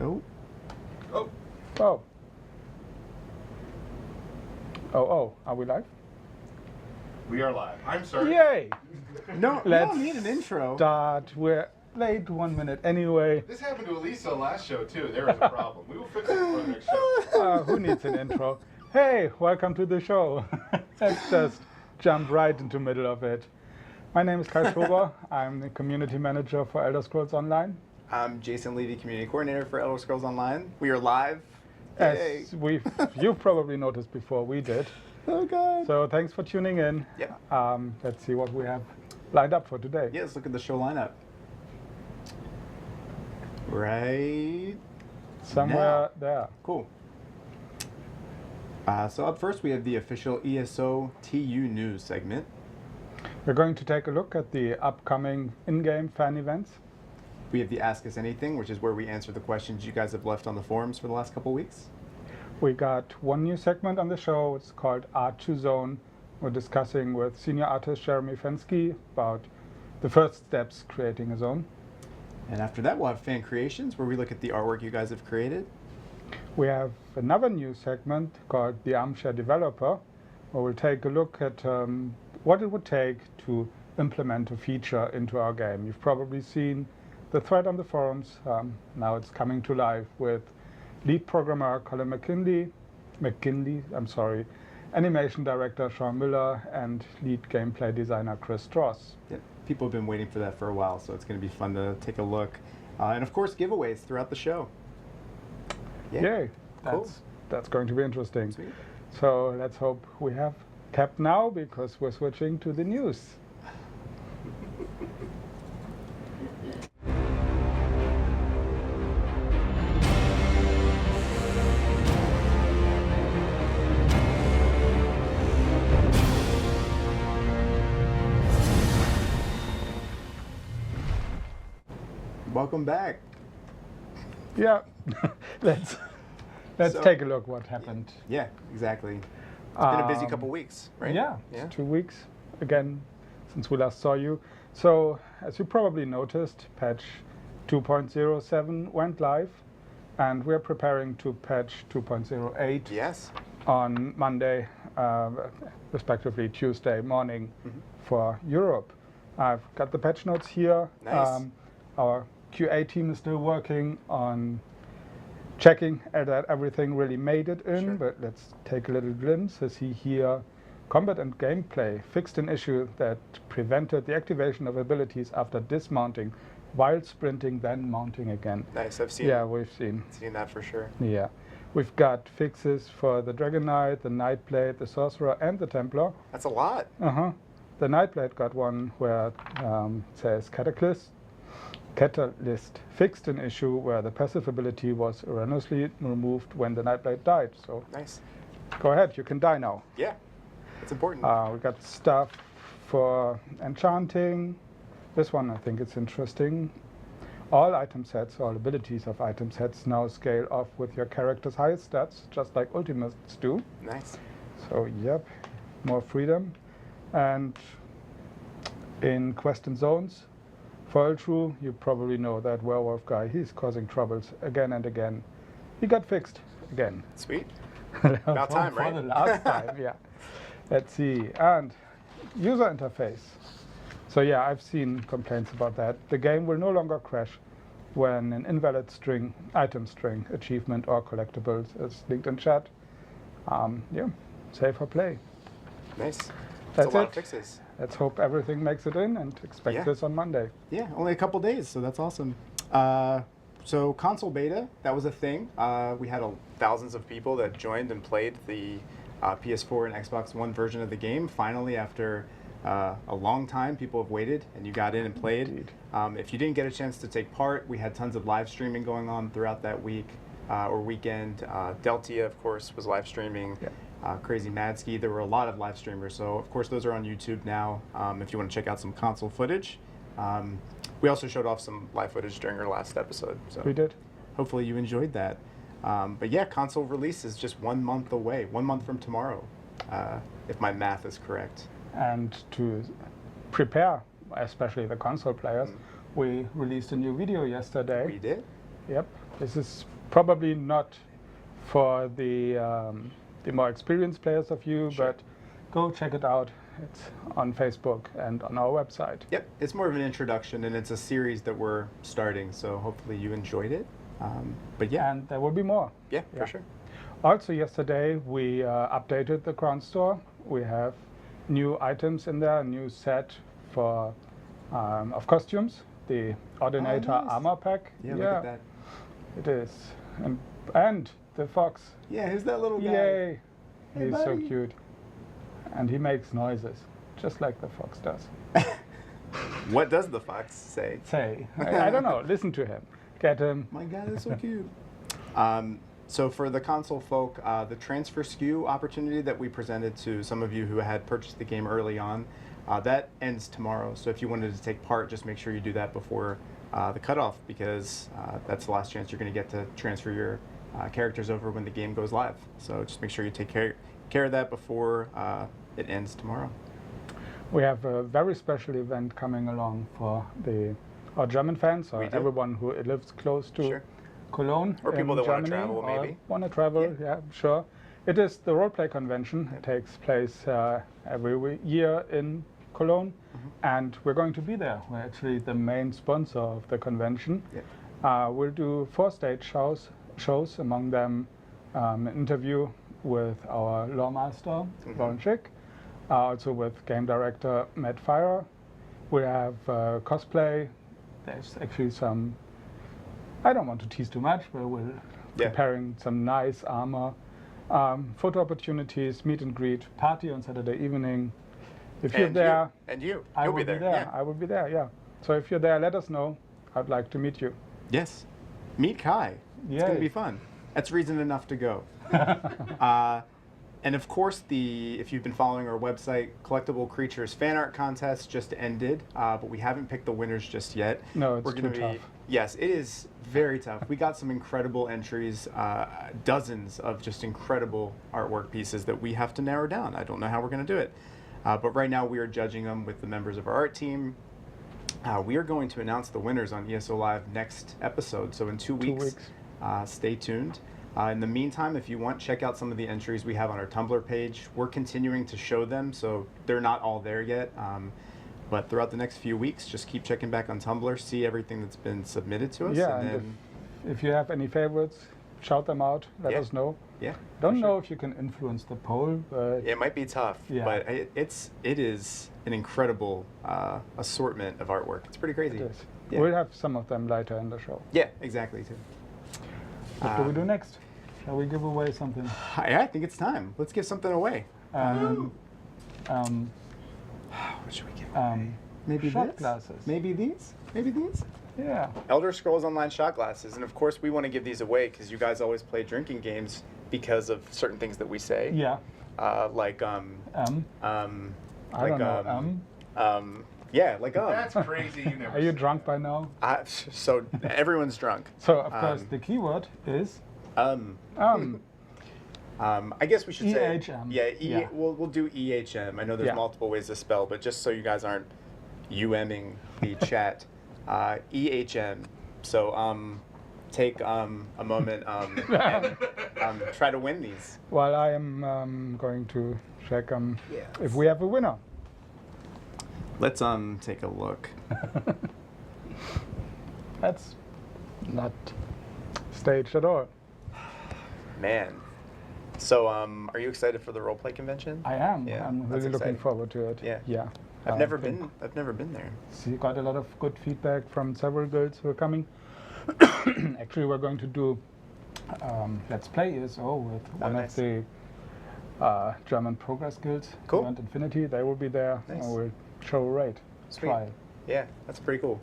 Oh. Oh. Oh. Oh, are we live? We are live. I'm sorry. Yay! No, we Let's don't need an intro. start. We're late 1 minute anyway. This happened to Elisa last show, too. There was a problem. We will fix it for the next show. Who needs an intro? Hey, welcome to the show. Let's just jump right into the middle of it. My name is Craglorn. I'm the community manager for Elder Scrolls Online. I'm Jason Levy, community coordinator for Elder Scrolls Online. We are live. As you've probably noticed before we did. Oh God. So thanks for tuning in. Yep. Let's see what we have lined up for today. Yeah, let's look at the show lineup. Right Somewhere there. Cool. So up first we have the official ESO TU news segment. We're going to take a look at the upcoming in-game fan events. We have the Ask Us Anything, which is where we answer the questions you guys have left on the forums for the last couple weeks. We got one new segment on the show. It's called Art to Zone. We're discussing with Senior Artist Jeremy Fenske about the first steps creating a zone. And after that, we'll have Fan Creations, where we look at the artwork you guys have created. We have another new segment called the Armchair Developer, where we'll take a look at what it would take to implement a feature into our game. You've probably seen the thread on the forums. Now it's coming to life with lead programmer Colin McKinley, animation director Sean Miller, and lead gameplay designer Chris Strauss. Yeah, people have been waiting for that for a while, so it's going to be fun to take a look. And of course, giveaways throughout the show. Yay! Cool. That's going to be interesting. Sweet. So let's hope we have Cap now, because we're switching to the news. Welcome back. Yeah, let's take a look what happened. Yeah, exactly. It's been a busy couple weeks, right? Yeah, it's 2 weeks again since we last saw you. So as you probably noticed, patch 2.07 went live, and we're preparing to patch 2.08 Yes. on Monday, respectively Tuesday morning for Europe. I've got the patch notes here. Nice. Our QA team is still working on checking that everything really made it in, Sure. but let's take a little glimpse. I see here combat and gameplay fixed an issue that prevented the activation of abilities after dismounting while sprinting, then mounting again. Nice. I've seen. Yeah, we've seen that for sure. Yeah. We've got fixes for the Dragon Knight, the Nightblade, the Sorcerer, and the Templar. That's a lot. The Nightblade got one where it says Catalyst fixed an issue where the passive ability was erroneously removed when the Nightblade died. So Nice. go ahead, you can die now. Yeah, that's important. We got stuff for enchanting. This one, I think it's interesting. All item sets, all abilities of item sets now scale off with your character's highest stats, just like Ultimates do. Nice. So, yep, more freedom. And in Quest and Zones, for True, you probably know that werewolf guy. He's causing troubles again and again. He got fixed again. Sweet. About time, right? For the last time, yeah. Let's see. And user interface. So yeah, I've seen complaints about that. The game will no longer crash when an invalid string, item string, achievement, or collectibles is linked in chat. Yeah, safer play. Nice. That's a lot it. of fixes. Let's hope everything makes it in, and expect this on Monday. Yeah, only a couple days, so that's awesome. So console beta, that was a thing. We had thousands of people that joined and played the PS4 and Xbox One version of the game. Finally, after a long time, people have waited, and you got in and played. If you didn't get a chance to take part, we had tons of live streaming going on throughout that week or weekend. Deltia, of course, was live streaming. Yeah. Crazy Madsky. There were a lot of live streamers, so of course those are on YouTube now if you want to check out some console footage. We also showed off some live footage during our last episode. So We did. hopefully you enjoyed that. But yeah, console release is just 1 month away, 1 month from tomorrow, if my math is correct. And to prepare, especially the console players, we released a new video yesterday. We did? Yep. This is probably not for the more experienced players of you, Sure. but go check it out. It's on Facebook and on our website. Yep, it's more of an introduction, and it's a series that we're starting, so hopefully you enjoyed it. But yeah, And there will be more. yeah, yeah. for sure. Also yesterday we updated the Crown store. We have new items in there, a new set for of costumes. The Ordinator nice. Armor Pack. Yeah, look at that. It is. And the fox. Yeah, who's that little guy? Yay! Hey, He's so buddy. cute. And he makes noises, just like the fox does. What does the fox say? Say, I don't know, listen to him. Get him. My God, that's so cute. So for the console folk, the transfer SKU opportunity that we presented to some of you who had purchased the game early on, that ends tomorrow. So if you wanted to take part, just make sure you do that before the cutoff, because that's the last chance you're going to get to transfer your characters over when the game goes live. So just make sure you take care of that before it ends tomorrow. We have a very special event coming along for our German fans, or We do. everyone who lives close to Sure. Cologne. Or people in that wanna Germany, travel, or maybe. Want to travel, yeah, sure. It is the roleplay convention. It takes place every year in Cologne, and we're going to be there. We're actually the main sponsor of the convention. Yep. We'll do 4 stage shows, among them an interview with our lawmaster, Lauren Schick, also with game director Matt Fire. We have cosplay. There's actually some, I don't want to tease too much, but we're preparing some nice armor. Photo opportunities, meet and greet, party on Saturday evening. If you're there, you'll be there. Yeah. I will be there, yeah. So if you're there, let us know. I'd like to meet you. Yes. Meet Kai. It's going to Yay. be fun. That's reason enough to go. And of course, if you've been following our website, Collectible Creatures fan art contest just ended, but we haven't picked the winners just yet. No, it's We're gonna too tough. Yes, it is very tough. We got some incredible entries, dozens of just incredible artwork pieces that we have to narrow down. I don't know how we're going to do it. But right now we are judging them with the members of our art team. We are going to announce the winners on ESO Live next episode. So in 2 weeks, stay tuned. In the meantime, if you want, check out some of the entries we have on our Tumblr page. We're continuing to show them, so they're not all there yet. But throughout the next few weeks, just keep checking back on Tumblr, see everything that's been submitted to us. Yeah, and and then, if you have any favorites, shout them out. Let us know. yeah. Don't for know sure. if you can influence the poll, but It might be tough, Yeah. but it is an incredible assortment of artwork. It's pretty crazy. it is. Yeah. We'll have some of them later in the show. Yeah, exactly. Too. What do we do next? Shall we give away something? I think it's time. Let's give something away. What What should we give away? Maybe shot this? glasses. Maybe these? Maybe these? Yeah. Elder Scrolls Online shot glasses, and of course we want to give these away because you guys always play drinking games because of certain things that we say. Yeah. Like I like don't know. yeah, like That's crazy. You never Are you said drunk that. by now? so everyone's drunk. So of course the keyword is I guess we should say EHM. Yeah, we'll do EHM. I know there's Yeah. multiple ways to spell, but just so you guys aren't UMing the chat, EHM. So take a moment and try to win these. While I am going to check Yes. if we have a winner. Let's take a look. That's not staged at all. Man. So are you excited for the roleplay convention? I am. Yeah, I'm that's really looking exciting. forward to it. Yeah. Yeah. I've I never think been there. So you got a lot of good feedback from several guilds who are coming. Actually, we're going to do Let's Play ESO with one nice. of the German progress guilds, Cool. Beyond Infinity. They will be there Nice. and we'll show a raid Sweet. trial. Yeah, that's pretty cool.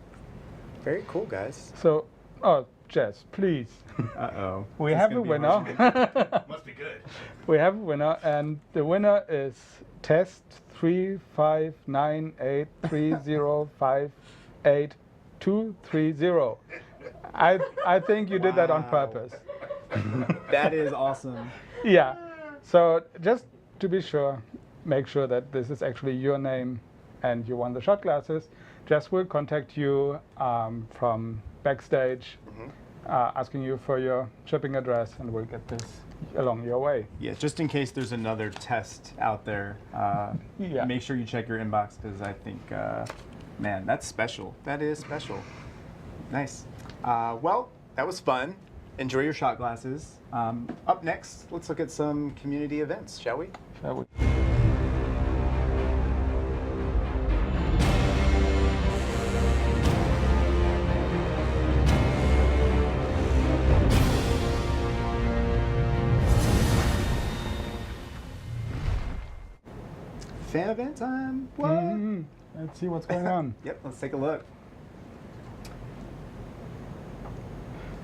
Very cool, guys. So, Jess, please. Uh-oh. We have a winner. Must be good. We have a winner, and the winner is test 35983058230. I think you did that on Wow. purpose. That is awesome. Yeah. So just to be sure, make sure that this is actually your name and you won the shot glasses. Jess will contact you from backstage asking you for your shipping address, and we'll get this along your way. Yeah, just in case there's another test out there, Yeah. make sure you check your inbox because I think, man, that's special. That is special. Nice. Well, that was fun. Enjoy your shot glasses. Up next, let's look at some community events, shall we? Shall we? Fan event time? What? Let's see what's going on. Yep, let's take a look.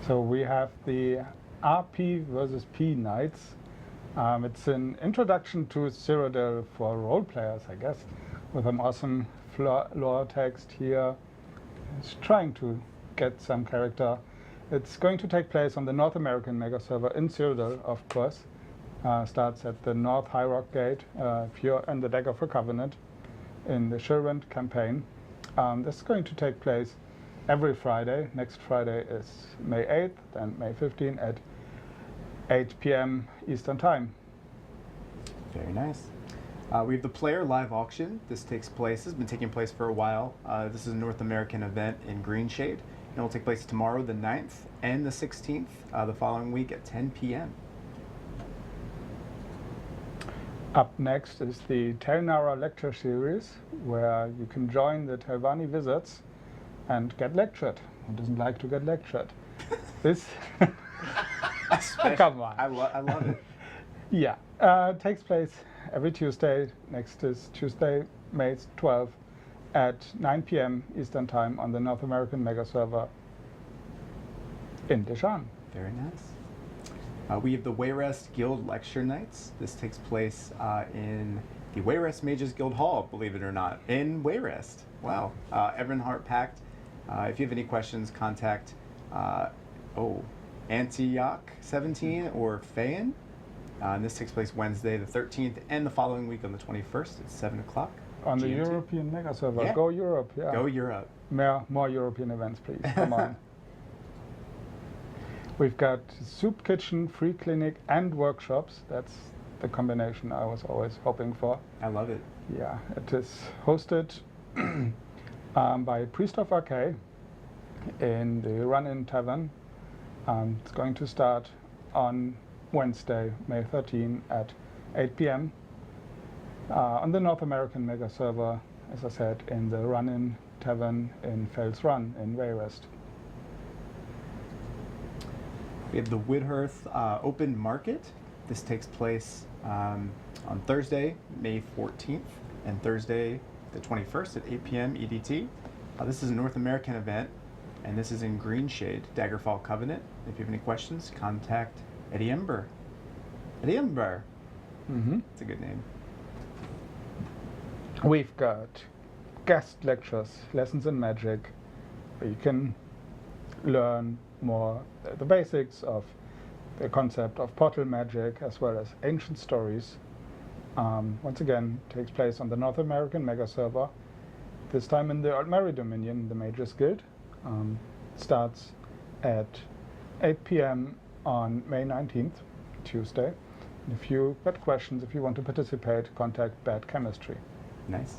So we have the RP versus P nights. It's an introduction to Cyrodiil for role players, I guess, with an awesome lore text here. It's trying to get some character. It's going to take place on the North American mega server in Cyrodiil, of course. Starts at the North High Rock Gate if you're in the deck of a Covenant in the Shirvent campaign. This is going to take place every Friday. Next Friday is May 8th and May 15th at 8 p.m. Eastern Time. Very nice. We have the player live auction. This has been taking place for a while. This is a North American event in Greenshade. It will take place tomorrow, the 9th, and the 16th, the following week at 10 p.m. Up next is the Telnara lecture series, where you can join the Telvanni wizards and get lectured. Who doesn't like to get lectured? This, come on. I love it. Yeah, takes place every Tuesday. Next is Tuesday, May 12th at 9 p.m. Eastern Time on the North American mega server in Deshan. Very nice. We have the Wayrest Guild Lecture Nights. This takes place in the Wayrest Mages Guild Hall, believe it or not, in Wayrest. Wow. Everenhart Pact. If you have any questions, contact Antioch17 or Fayan. And this takes place Wednesday the 13th and the following week on the 21st at 7 o'clock. On the GMT. European mega server. Yeah. Go Europe, yeah. Go Europe. More European events, please. Come on. We've got soup kitchen, free clinic, and workshops. That's the combination I was always hoping for. I love it. Yeah, it is hosted by Priest of Arcade in the Run-In Tavern. It's going to start on Wednesday, May 13 at 8 p.m. On the North American mega server, as I said, in the Run-In Tavern in Fels Run in Wayrest. We have the Widhurst Open Market. This takes place on Thursday, May 14th, and Thursday, the 21st at 8 p.m. EDT. This is a North American event, and this is in Greenshade, Daggerfall Covenant. If you have any questions, contact Eddie Ember. Eddie Ember. It's a good name. We've got guest lectures, lessons in magic, where you can learn more the basics of the concept of portal magic as well as ancient stories. Once again, takes place on the North American mega server, this time in the Altmeri Dominion, the Mages Guild. Starts at 8 p.m. on May 19th, Tuesday. And if you've got questions, if you want to participate, contact Bad Chemistry. Nice.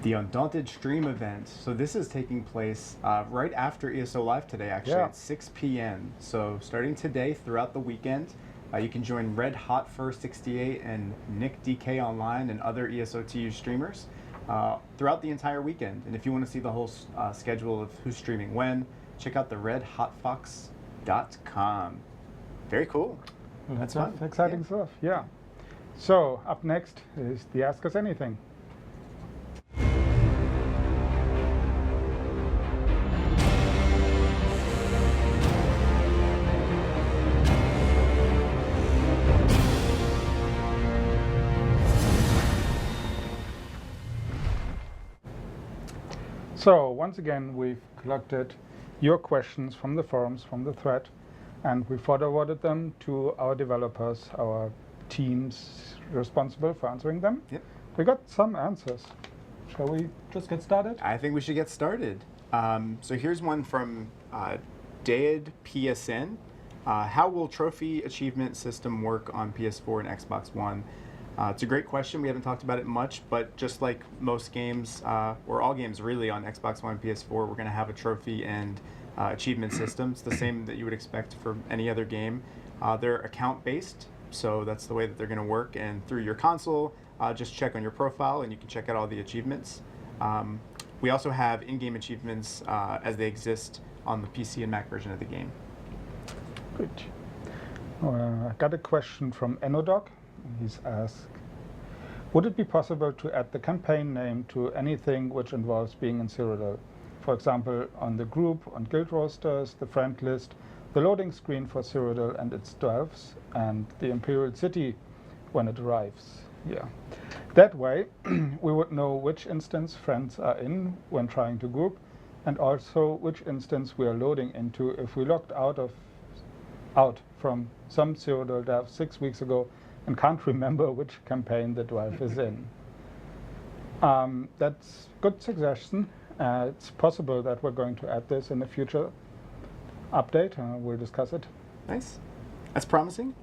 The Undaunted Stream event. So this is taking place right after ESO Live today, actually, Yeah. at 6 p.m. So starting today throughout the weekend, you can join Red Hot Fur 68 and Nick DK Online and other ESOTU streamers throughout the entire weekend. And if you want to see the whole schedule of who's streaming when, check out the redhotfox.com. Very cool. That's fun. Exciting stuff, yeah. So up next is the Ask Us Anything. So once again, we've collected your questions from the forums, from the thread, and we forwarded them to our developers, our teams responsible for answering them. Yep. We got some answers. Shall we just get started? I think we should get started. So here's one from Dead PSN. How will trophy achievement system work on PS4 and Xbox One? It's a great question. We haven't talked about it much, but just like most games, or all games really on Xbox One and PS4, we're going to have a trophy and achievement system. It's the same that you would expect for any other game. They're account-based, so that's the way that they're going to work. And through your console, just check on your profile and you can check out all the achievements. We also have in-game achievements as they exist on the PC and Mac version of the game. Good. I got a question from Enodoc. He's asked, would it be possible to add the campaign name to anything which involves being in Cyrodiil? For example, on the group, on guild rosters, the friend list, the loading screen for Cyrodiil and its dwarves, and the Imperial City when it arrives. Yeah. That way, we would know which instance friends are in when trying to group, and also which instance we are loading into if we logged out from some Cyrodiil dev 6 weeks ago and can't remember which campaign the dwarf is in. That's a good suggestion. It's possible that we're going to add this in a future update. We'll discuss it. Nice. That's promising.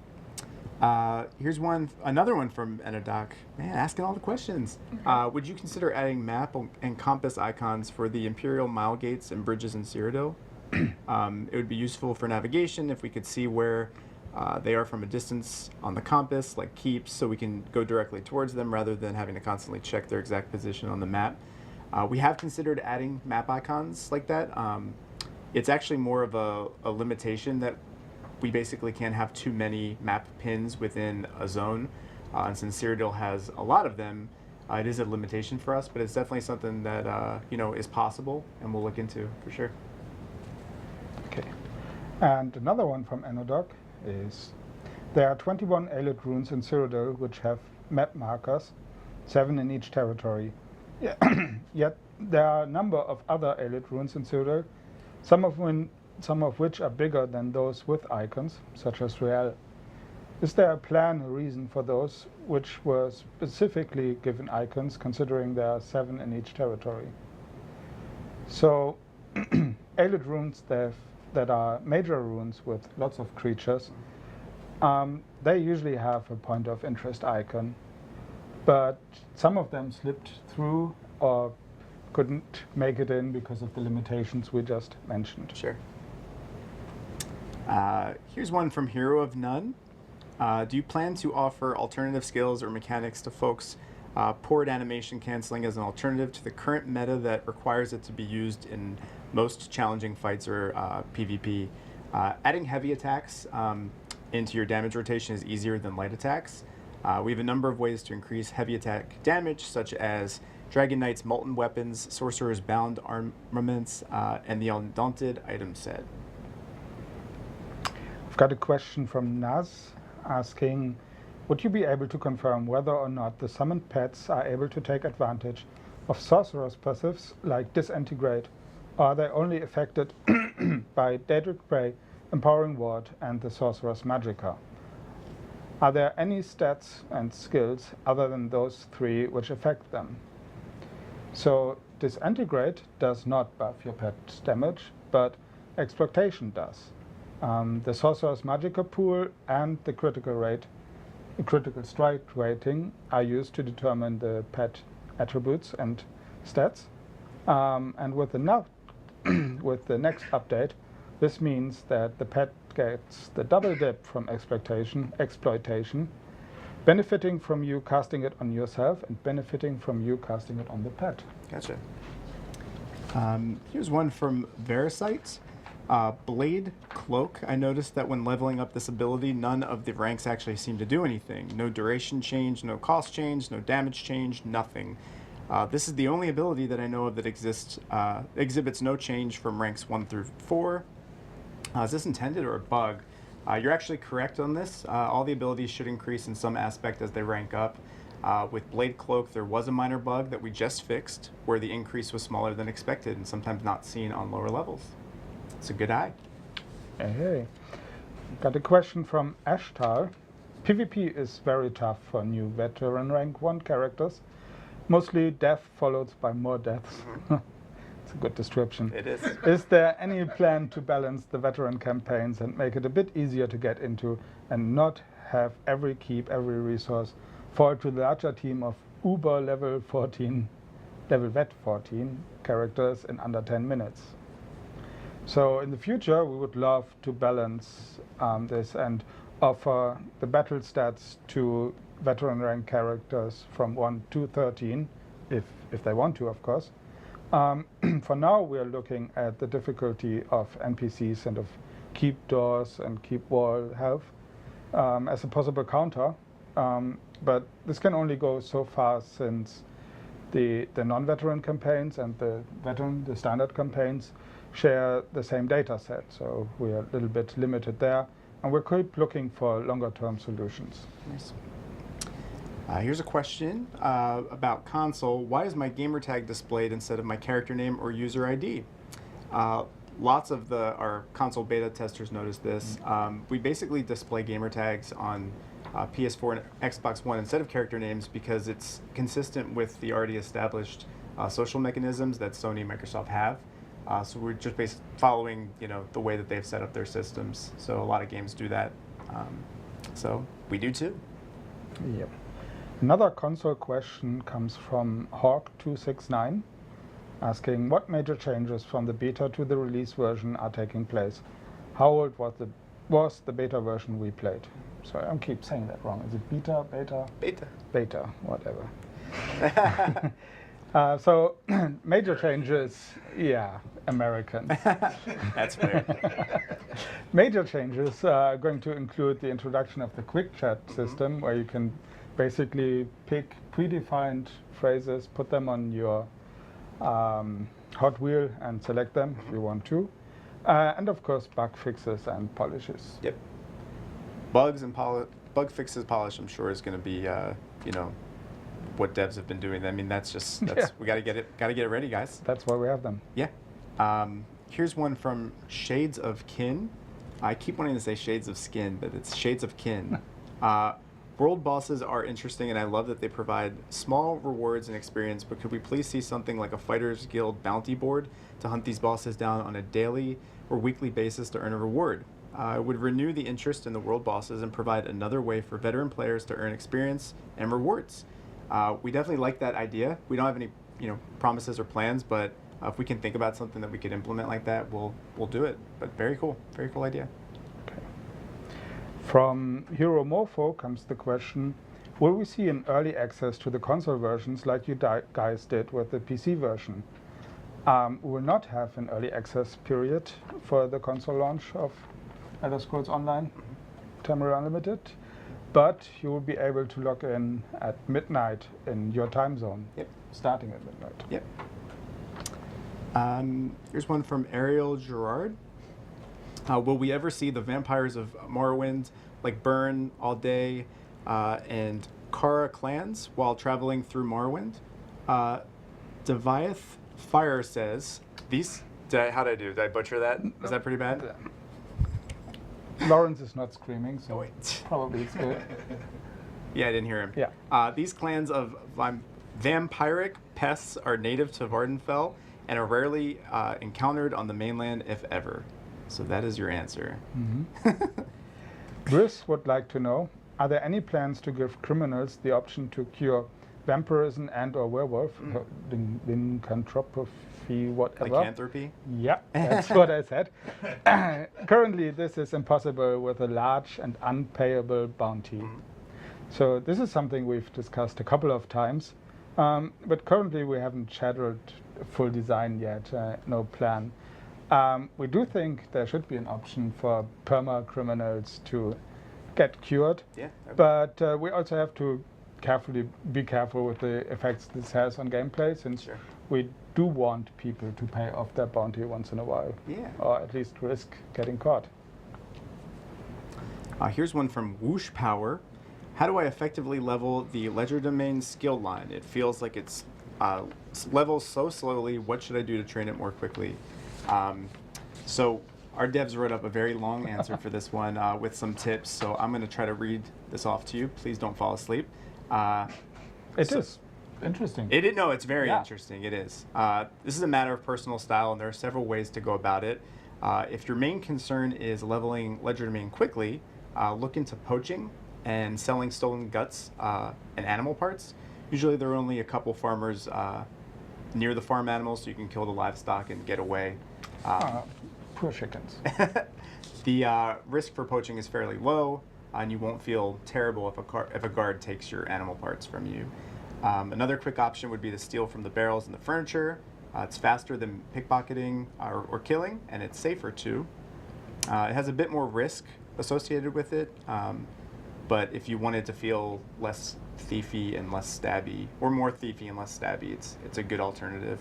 Here's another one from Enodoc. Man, asking all the questions. Would you consider adding map and compass icons for the Imperial mile gates and bridges in Cyrodiil? It would be useful for navigation if we could see where they are from a distance on the compass, like keeps, so we can go directly towards them rather than having to constantly check their exact position on the map. We have considered adding map icons like that. It's actually more of a limitation that we basically can't have too many map pins within a zone. And since Cyrodiil has a lot of them, it is a limitation for us, but it's definitely something that is possible and we'll look into for sure. Okay. And another one from Enodoc is, there are 21 Aelid runes in Cyrodiil which have map markers, 7 in each territory. Yeah. Yet there are a number of other Aelid runes in Cyrodiil, some of which are bigger than those with icons, such as Real. Is there a plan, a reason for those which were specifically given icons, considering there are 7 in each territory? So, Aelid runes that are major runes with lots of creatures, they usually have a point of interest icon, but some of them slipped through or couldn't make it in because of the limitations we just mentioned. Sure. Here's one from Hero of None. Do you plan to offer alternative skills or mechanics to folks? Port animation canceling as an alternative to the current meta that requires it to be used in most challenging fights or PvP. Adding heavy attacks into your damage rotation is easier than light attacks. We have a number of ways to increase heavy attack damage, such as Dragon Knight's Molten Weapons, Sorcerer's Bound Armaments, and the Undaunted item set. I've got a question from Naz asking, would you be able to confirm whether or not the summoned pets are able to take advantage of Sorcerer's passives like Disintegrate, or are they only affected by Daedric Prey, Empowering Ward, and the Sorcerer's Magicka? Are there any stats and skills other than those 3 which affect them? So Disintegrate does not buff your pet's damage, but Exploitation does. The Sorcerer's Magicka pool and the critical strike rating are used to determine the pet attributes and stats. And with the next update, this means that the pet gets the double dip from exploitation, benefiting from you casting it on yourself and benefiting from you casting it on the pet. Gotcha. Here's one from Verisight. Blade Cloak. I noticed that when leveling up this ability, none of the ranks actually seem to do anything. No duration change, no cost change, no damage change, nothing. This is the only ability that I know of that exhibits no change from ranks 1 through 4. Is this intended or a bug? You're actually correct on this. All the abilities should increase in some aspect as they rank up. With Blade Cloak, there was a minor bug that we just fixed, where the increase was smaller than expected and sometimes not seen on lower levels. It's a good eye. Hey. Got a question from Ashtar. PvP is very tough for new veteran rank 1 characters. Mostly death followed by more deaths. It's a good description. It is. Is there any plan to balance the veteran campaigns and make it a bit easier to get into and not have every keep, every resource fall to the larger team of Uber level vet 14 characters in under 10 minutes? So in the future, we would love to balance this and offer the battle stats to veteran rank characters from 1 to 13, if they want to, of course. For now, we are looking at the difficulty of NPCs and of keep doors and keep wall health as a possible counter. But this can only go so far, since the non-veteran campaigns and the standard campaigns share the same data set. So we are a little bit limited there. And we'll keep looking for longer-term solutions. Nice. Here's a question about console. Why is my gamer tag displayed instead of my character name or user ID? Lots of our console beta testers noticed this. We basically display gamer tags on PS4 and Xbox One instead of character names because it's consistent with the already established social mechanisms that Sony and Microsoft have. So we're just basically following, the way that they've set up their systems. So a lot of games do that. So we do too. Yep. Another console question comes from Hawk269, asking what major changes from the beta to the release version are taking place. How old was the beta version we played? Sorry, I keep saying that wrong. Is it beta, beta? Beta. Beta, whatever. So major changes, yeah, American. That's fair. Major changes are going to include the introduction of the quick chat system, where you can basically pick predefined phrases, put them on your Hot Wheel and select them if you want to. And of course, bug fixes and polishes. Yep. Bugs and bug fixes, polish, I'm sure is going to be, what devs have been doing. I mean, that's we got to get it ready, guys. That's why we have them. Yeah. Here's one from Shades of Kin. I keep wanting to say Shades of Skin, but it's Shades of Kin. World bosses are interesting, and I love that they provide small rewards and experience, but could we please see something like a Fighters Guild bounty board to hunt these bosses down on a daily or weekly basis to earn a reward? It would renew the interest in the world bosses and provide another way for veteran players to earn experience and rewards. We definitely like that idea. We don't have any promises or plans, but if we can think about something that we could implement like that, we'll do it. But very cool idea. From Hero Morpho comes the question, will we see an early access to the console versions like you guys did with the PC version? We will not have an early access period for the console launch of Elder Scrolls Online Tamriel Unlimited, but you will be able to log in at midnight in your time zone. Yep. Starting at midnight. Yep. Here's one from Ariel Gerard. Will we ever see the Vampires of Morrowind, like Burn All Day and Kara clans while traveling through Morrowind? Deviath Fire says, how did I do? Did I butcher that? Is that pretty bad? Lawrence is not screaming, so wait. Probably it's good. Yeah, I didn't hear him. Yeah. These clans of vampiric pests are native to Vardenfell and are rarely encountered on the mainland, if ever. So that is your answer. Bruce would like to know, are there any plans to give criminals the option to cure vampirism and or werewolf, lycanthropy, whatever? Lycanthropy? Yeah, that's what I said. Currently, this is impossible with a large and unpayable bounty. So this is something we've discussed a couple of times, but currently we haven't scheduled a full design yet, no plan. We do think there should be an option for perma-criminals to get cured, but we also have to be careful with the effects this has on gameplay, since we do want people to pay off their bounty once in a while, or at least risk getting caught. Here's one from Whoosh Power. How do I effectively level the Ledger Domain skill line? It feels like it's levels so slowly. What should I do to train it more quickly? So our devs wrote up a very long answer for this one with some tips. So I'm going to try to read this off to you. Please don't fall asleep. It is. interesting. It's very Yeah. interesting. It is. This is a matter of personal style, and there are several ways to go about it. If your main concern is leveling legerdemain quickly, look into poaching and selling stolen guts and animal parts. Usually there are only a couple farmers near the farm animals, so you can kill the livestock and get away. Poor chickens. The risk for poaching is fairly low, and you won't feel terrible if a guard takes your animal parts from you. Another quick option would be to steal from the barrels and the furniture. It's faster than pickpocketing or killing, and it's safer too. It has a bit more risk associated with it, but if you wanted to feel less thiefy and less stabby, or more thiefy and less stabby, it's a good alternative.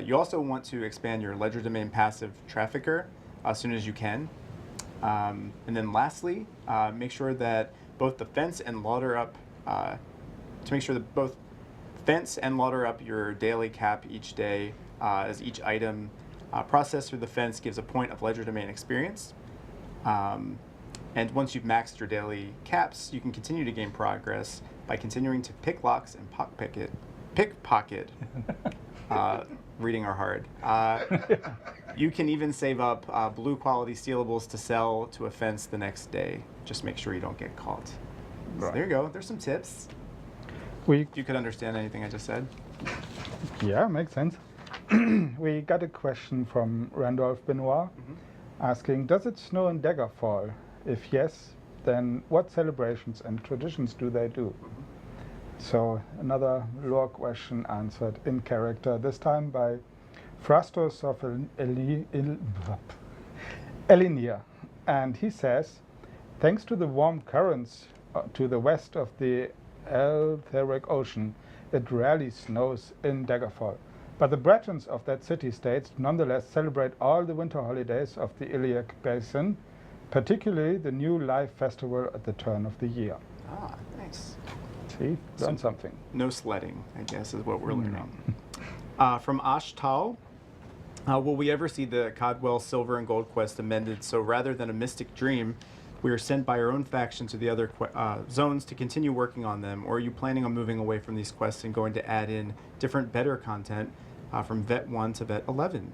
You also want to expand your legerdemain passive trafficker as soon as you can. And then lastly, make sure that both the fence and lauder up your daily cap each day, as each item processed through the fence gives a point of legerdemain experience. And once you've maxed your daily caps, you can continue to gain progress by continuing to pick locks and pickpocket. Reading are hard. You can even save up blue quality stealables to sell to a fence the next day. Just make sure you don't get caught. Right. So there you go. There's some tips. We If you could understand anything I just said. Yeah, makes sense. We got a question from Randolph Benoit asking, does it snow in Daggerfall? If yes, then what celebrations and traditions do they do? So another lore question answered in character, this time by Frastos of Elinia. And he says, thanks to the warm currents to the west of the Eltharic Ocean, it rarely snows in Daggerfall. But the Bretons of that city-state nonetheless celebrate all the winter holidays of the Iliac Basin, particularly the new live festival at the turn of the year. Ah, nice. See, learn something. No sledding, I guess, is what we're learning. From Ashtal, will we ever see the Codwell Silver and Gold quest amended so rather than a mystic dream, we are sent by our own faction to the other zones to continue working on them, or are you planning on moving away from these quests and going to add in different, better content from Vet 1 to Vet 11?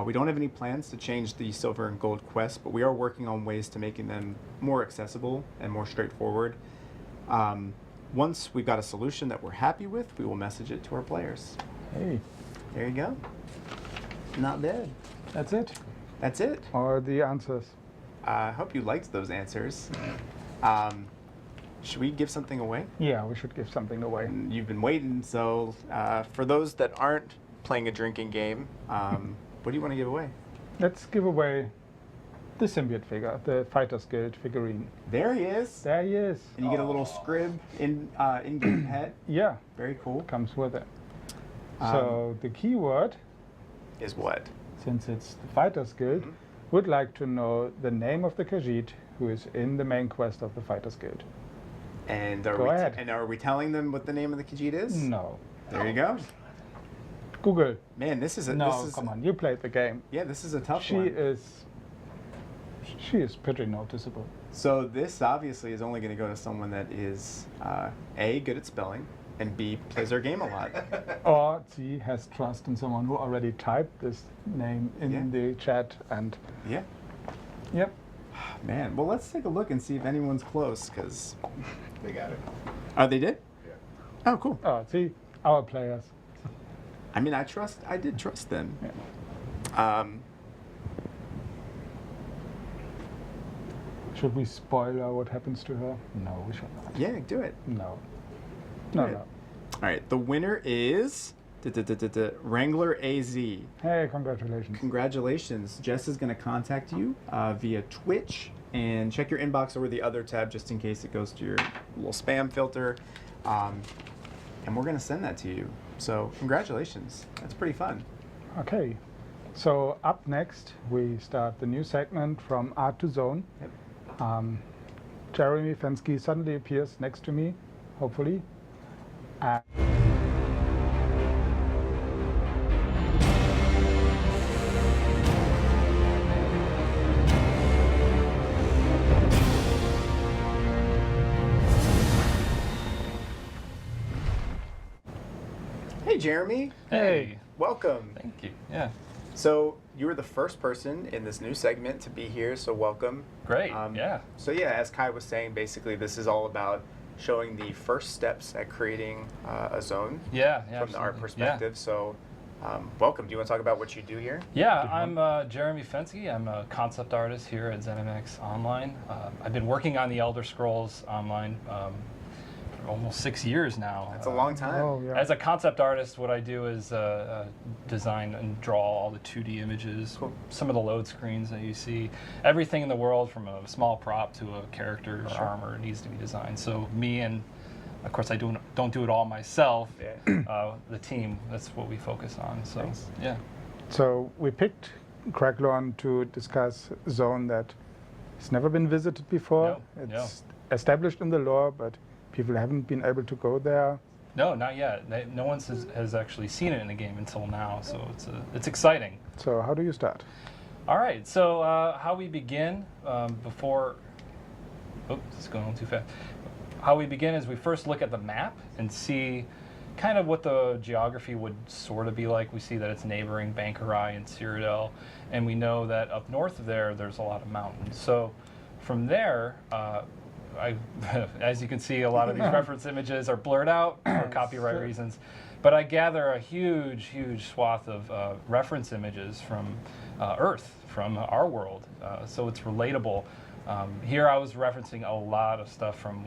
We don't have any plans to change the Silver and Gold quests, but we are working on ways to making them more accessible and more straightforward. Once we've got a solution that we're happy with, we will message it to our players. Hey, There you go. Not bad. that's it. That's it. Or the answers. I hope you liked those answers. Should we give something away? Yeah, we should give something away. You've been waiting, so for those that aren't playing a drinking game, what do you want to give away? Let's give away the symbiote figure, the Fighters Guild figurine. There he is. There he is. And you get a little scrib in-game head. Yeah, Very cool. comes with it. So the keyword, Is what? since it's the Fighters Guild, would like to know the name of the Khajiit who is in the main quest of the Fighters Guild. And Go ahead. are we telling them what the name of the Khajiit is? No. There you go. Google. Man, this is a No, this is, come on, you played the game. Yeah, this is a tough She one. is pretty noticeable. So this obviously is only going to go to someone that is A, good at spelling, and B, plays our game a lot. Or she has trust in someone who already typed this name in Yeah. the chat and Yeah. yep. Man, well, let's take a look and see if anyone's close, because... They got it. Oh, they did? Yeah. Oh, cool. Oh, see, our players. I mean, I did trust them. Yeah. Should we spoil her what happens to her? No, we should not. Yeah, do it. No. No, Right. no. All right, the winner is Wrangler AZ. Hey, congratulations. Congratulations. Jess is going to contact you via Twitch, and check your inbox over the other tab just in case it goes to your little spam filter. And we're going to send that to you. So congratulations. That's pretty fun. Okay. So up next, we start the new segment from Art to Zone. Yep. Jeremy Fenske suddenly appears next to me, hopefully. Jeremy. Hey. Welcome. Thank you. Yeah. So you were the first person in this new segment to be here, so welcome. Great. Yeah. So yeah, as Kai was saying, basically this is all about showing the first steps at creating a zone Yeah. from the art absolutely. perspective. So welcome. Do you want to talk about what you do here? Yeah, I'm Jeremy Fenske. I'm a concept artist here at ZeniMax Online. I've been working on the Elder Scrolls Online for almost 6 years now. That's a long time. Oh, yeah. As a concept artist, what I do is design and draw all the 2D images, Cool. some of the load screens that you see. Everything in the world, from a small prop to a character or Sure. armor, needs to be designed. So me and, of course, I don't do it all myself. Yeah. The team, that's what we focus on. So Nice. yeah. So we picked Craglorn to discuss a zone that has never been visited before. No, It's established in the lore, but people haven't been able to go there. No, not yet. No one has actually seen it in the game until now, so it's exciting. So how do you start? All right, so how we begin before... Oops, it's going on too fast. How we begin is we first look at the map and see kind of what the geography would sort of be like. We see that it's neighboring Bankerai and Cyrodiil, and we know that up north of there's a lot of mountains. So from there, as you can see, a lot of these reference images are blurred out for copyright reasons. But I gather a huge, huge swath of reference images from Earth, from our world, so it's relatable. Here I was referencing a lot of stuff from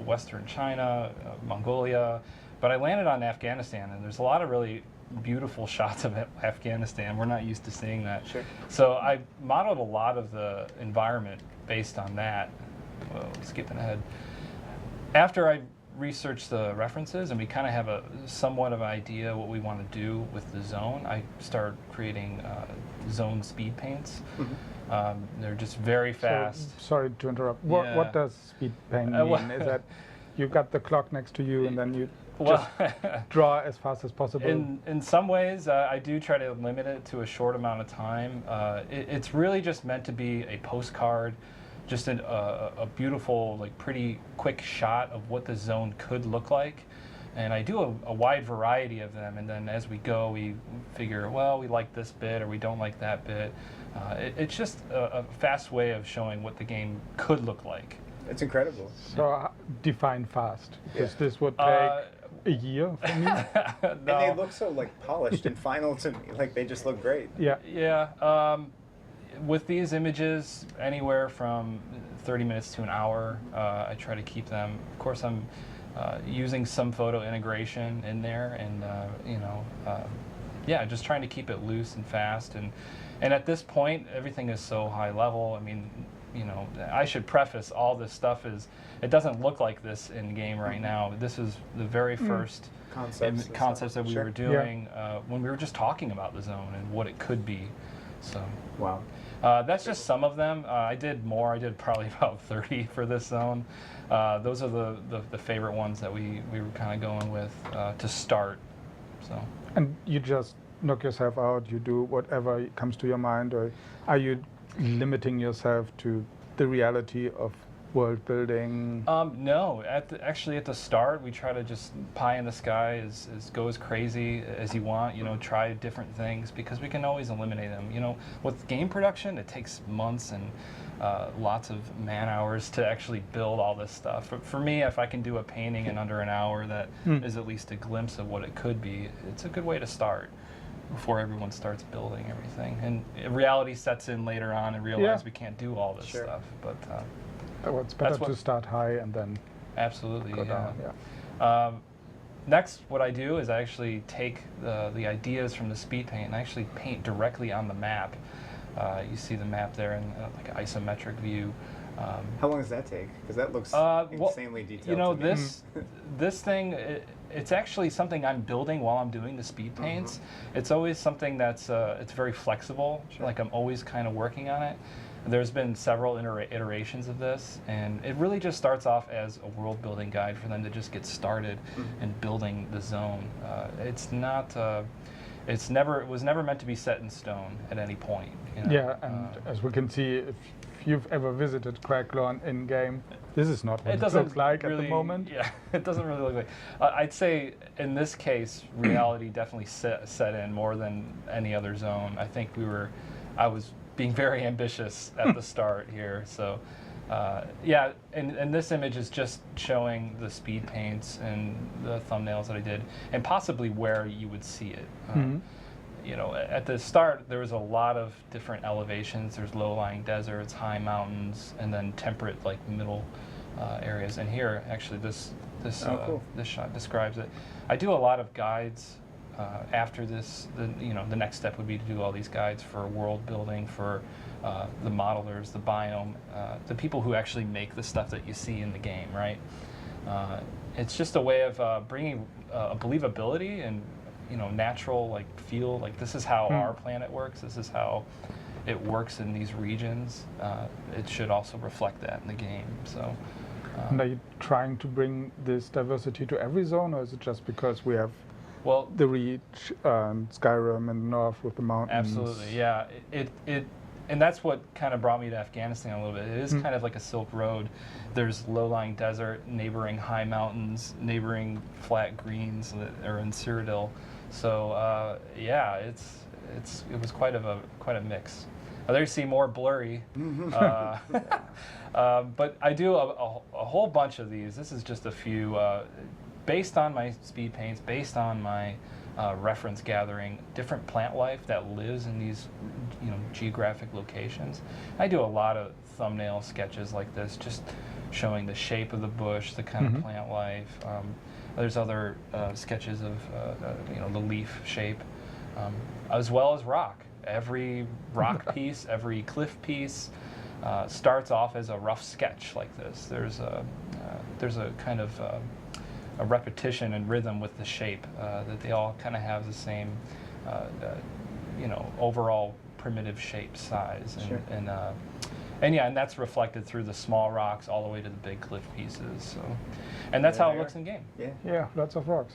Western China, Mongolia, but I landed on Afghanistan, and there's a lot of really beautiful shots of Afghanistan. We're not used to seeing that. Sure. So I modeled a lot of the environment based on that. Whoa, skipping ahead. After I researched the references and we kind of have a somewhat of an idea what we want to do with the zone, I started creating zone speed paints. They're just very fast. So, sorry to interrupt. Yeah. What does speed paint well- mean? Is that you got the clock next to you and then you Well, draw as fast as possible? in some ways, I do try to limit it to a short amount of time. It's really just meant to be a postcard, just a beautiful, like pretty quick shot of what the zone could look like. And I do a wide variety of them, and then as we go, we figure, well, we like this bit or we don't like that bit. It's just a fast way of showing what the game could look like. It's incredible. So define fast, because Yeah. this would take a year for me. And they look so like polished and final to me. Like they just look great. Yeah. Yeah. With these images, anywhere from 30 minutes to an hour, I try to keep them. Of course, I'm using some photo integration in there, and yeah, just trying to keep it loose and fast. And at this point, everything is so high level. I mean, I should preface all this stuff is it doesn't look like this in game right now. This is the very first concepts that we Sure. were doing when we were just talking about the zone and what it could be. So Wow. that's just some of them. I did more. I did probably about 30 for this zone. Those are the favorite ones that we were kind of going with to start. So. And you just knock yourself out, you do whatever comes to your mind, or are you limiting yourself to the reality of world building? No, actually at the start we try to just pie in the sky, go as crazy as you want, try different things, because we can always eliminate them. With game production, it takes months and lots of man hours to actually build all this stuff. For me, if I can do a painting in under an hour that is at least a glimpse of what it could be, it's a good way to start before everyone starts building everything. And reality sets in later on and realize we can't do all this Sure. stuff. But Well, it's better to start high and then absolutely, go yeah. down. Yeah. Next, what I do is I actually take the ideas from the speed paint and I actually paint directly on the map. You see the map there in like an isometric view. How long does that take? Because that looks Well, insanely detailed. to me. this thing, it's actually something I'm building while I'm doing the speed paints. It's always something that's it's very flexible. Sure. Like I'm always kind of working on it. There's been several iterations of this, and it really just starts off as a world building guide for them to just get started in building the zone. It's not. It was never meant to be set in stone at any point. Yeah, and as we can see, if if you've ever visited Craglorn in game, this is not what It it doesn't looks like really, at the moment. Yeah, it doesn't really look like. I'd say in this case, reality definitely set in more than any other zone. I think I was being very ambitious at the start here. So, yeah, and this image is just showing the speed paints and the thumbnails that I did, and possibly where you would see it. You know, at the start, there was a lot of different elevations. There's low-lying deserts, high mountains, and then temperate, like middle areas. And here, actually, this cool. this shot describes it. I do a lot of guides after this. The next step would be to do all these guides for world building, for the modelers, the biome, the people who actually make the stuff that you see in the game, right? It's just a way of bringing a believability and natural feel. Like this is how our planet works. This is how it works in these regions. It should also reflect that in the game. So. And are you trying to bring this diversity to every zone, or is it just because we have the Reach and Skyrim in the north with the mountains? Absolutely, yeah. And that's what kind of brought me to Afghanistan a little bit. It is kind of like a Silk Road. There's low-lying desert, neighboring high mountains, neighboring flat greens that are in Cyrodiil. So yeah, it was quite a mix. There you see more blurry. But I do a whole bunch of these. This is just a few based on my speed paints, based on my reference gathering, different plant life that lives in these geographic locations. I do a lot of thumbnail sketches like this, just showing the shape of the bush, the kind of plant life. There's other sketches of the leaf shape, as well as rock. Every rock piece, every cliff piece starts off as a rough sketch like this. There's a kind of a repetition and rhythm with the shape that they all kind of have the same overall primitive shape size, and yeah, and that's reflected through the small rocks all the way to the big cliff pieces. So, and that's how it looks in game. Yeah, lots of rocks.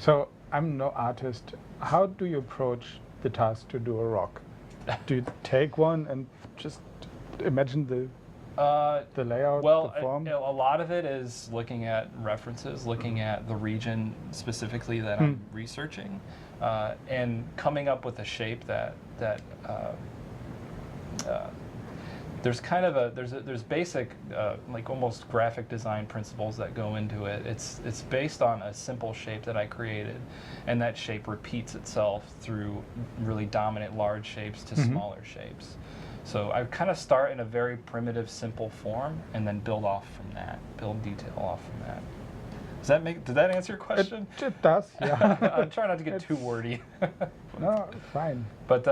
So I'm no artist. How do you approach the task to do a rock? Do you take one and just imagine the layout, the form? A lot of it is looking at references, looking at the region specifically that I'm researching, and coming up with a shape that there's kind of there's basic like almost graphic design principles that go into it. It's based on a simple shape that I created, and that shape repeats itself through really dominant large shapes to smaller shapes. So I kind of start in a very primitive, simple form, and then build off from that, build detail off from that. Did that answer your question? It does, yeah. I'm trying not to get too wordy. No, fine. But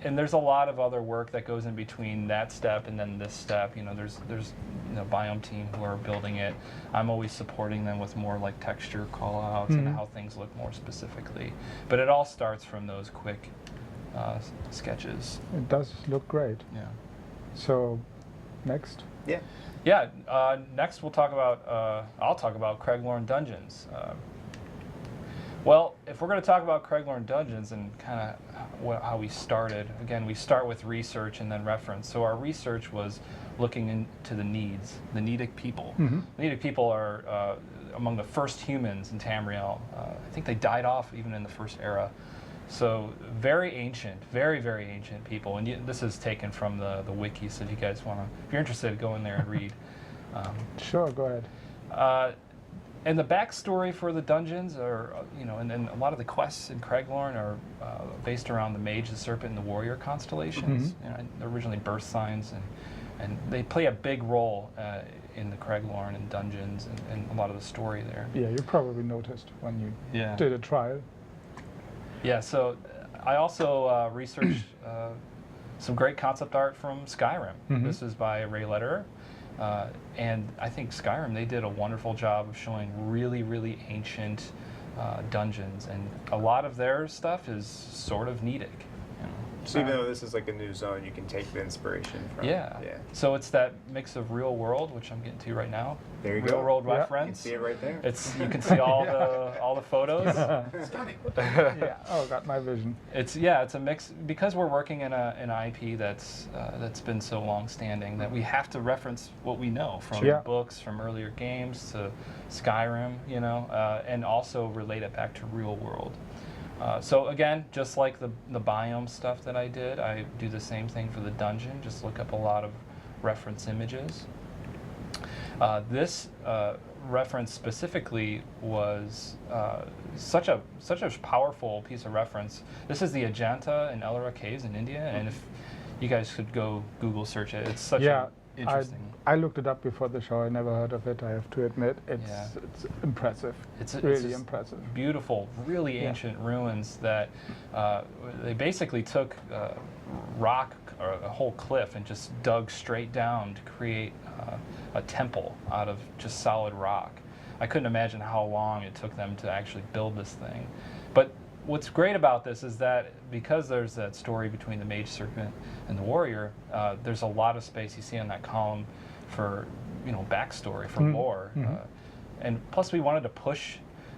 and there's a lot of other work that goes in between that step and then this step. There's biome team who are building it. I'm always supporting them with more like texture call-outs and how things look more specifically. But it all starts from those quick sketches. It does look great. Yeah. So, next? Yeah. Next we'll talk about. I'll talk about Craglorn Dungeons. Well, if we're going to talk about Craglorn Dungeons and kind of how we started, again, we start with research and then reference. So our research was looking into the needs, the Nedic people. The Nedic people are among the first humans in Tamriel. I think they died off even in the first era. So very ancient, very, very ancient people. And this is taken from the wiki, so if you guys want to, if you're interested, go in there and read. Sure, go ahead. And the backstory for the dungeons are, and a lot of the quests in Craglorn are based around the Mage, the Serpent, and the Warrior constellations. They're originally birth signs, and they play a big role in the Craglorn and dungeons and a lot of the story there. Yeah, you probably noticed when you did a trial. Yeah, so I also researched some great concept art from Skyrim. This is by Ray Lederer. And I think Skyrim, they did a wonderful job of showing really, really ancient dungeons. And a lot of their stuff is sort of Nedic. You know. So even though this is like a new zone, you can take the inspiration from. Yeah. Yeah. So it's that mix of real world, which I'm getting to right now. There you real go. world Yeah. reference. You can see it right there. It's you can see all the photos. Stunning. Yeah. Oh, got my vision. It's a mix because we're working in an IP that's been so long standing that we have to reference what we know from Yeah. books, from earlier games to Skyrim, you know, and also relate it back to real world. So again, just like the biome stuff that I did, I do the same thing for the dungeon. Just look up a lot of reference images. This reference specifically was such a powerful piece of reference. This is the Ajanta and Ellora caves in India, and if you guys could go Google search it, it's such Yeah. a interesting. I looked it up before the show. I never heard of it. I have to admit, it's impressive. It's really just impressive. Beautiful, really Yeah. ancient ruins that they basically took rock or a whole cliff and just dug straight down to create a temple out of just solid rock. I couldn't imagine how long it took them to actually build this thing. But what's great about this is that because there's that story between the mage serpent and the warrior, there's a lot of space you see on that column for backstory, for lore, and plus we wanted to push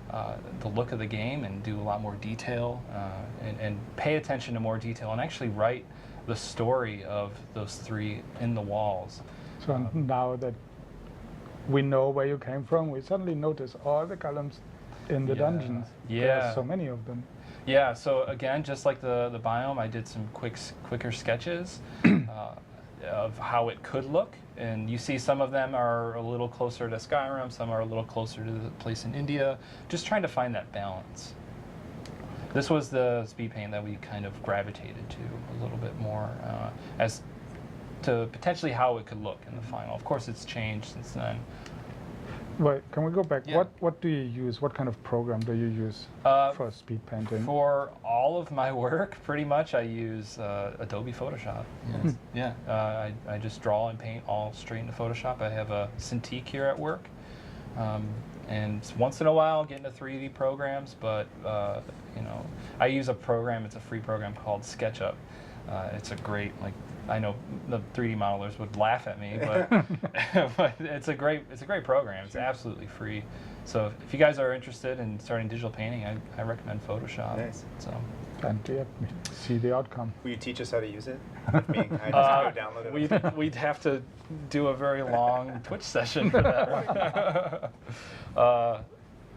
the look of the game and do a lot more detail and pay attention to more detail and actually write the story of those three in the walls. So now that we know where you came from, we suddenly notice all the columns in the Yeah. dungeons. Yeah. There's so many of them. Yeah, so again, just like the biome, I did some quicker sketches of how it could look. And you see some of them are a little closer to Skyrim, some are a little closer to the place in India, just trying to find that balance. This was the speed paint that we kind of gravitated to a little bit more as to potentially how it could look in the final. Of course, it's changed since then. Wait, can we go back? Yeah. What do you use? What kind of program do you use for speed painting? For all of my work, pretty much, I use Adobe Photoshop. Yes. Yeah, I just draw and paint all straight into Photoshop. I have a Cintiq here at work, and once in a while I'll get into 3D programs, but I use a program. It's a free program called SketchUp. It's a great, I know the 3D modelers would laugh at me, but but it's a great program. It's absolutely free. So if you guys are interested in starting digital painting, I recommend Photoshop. Nice. So And yeah, see the outcome. Will you teach us how to use it? With me? I just go download it. we'd have to do a very long Twitch session for that one.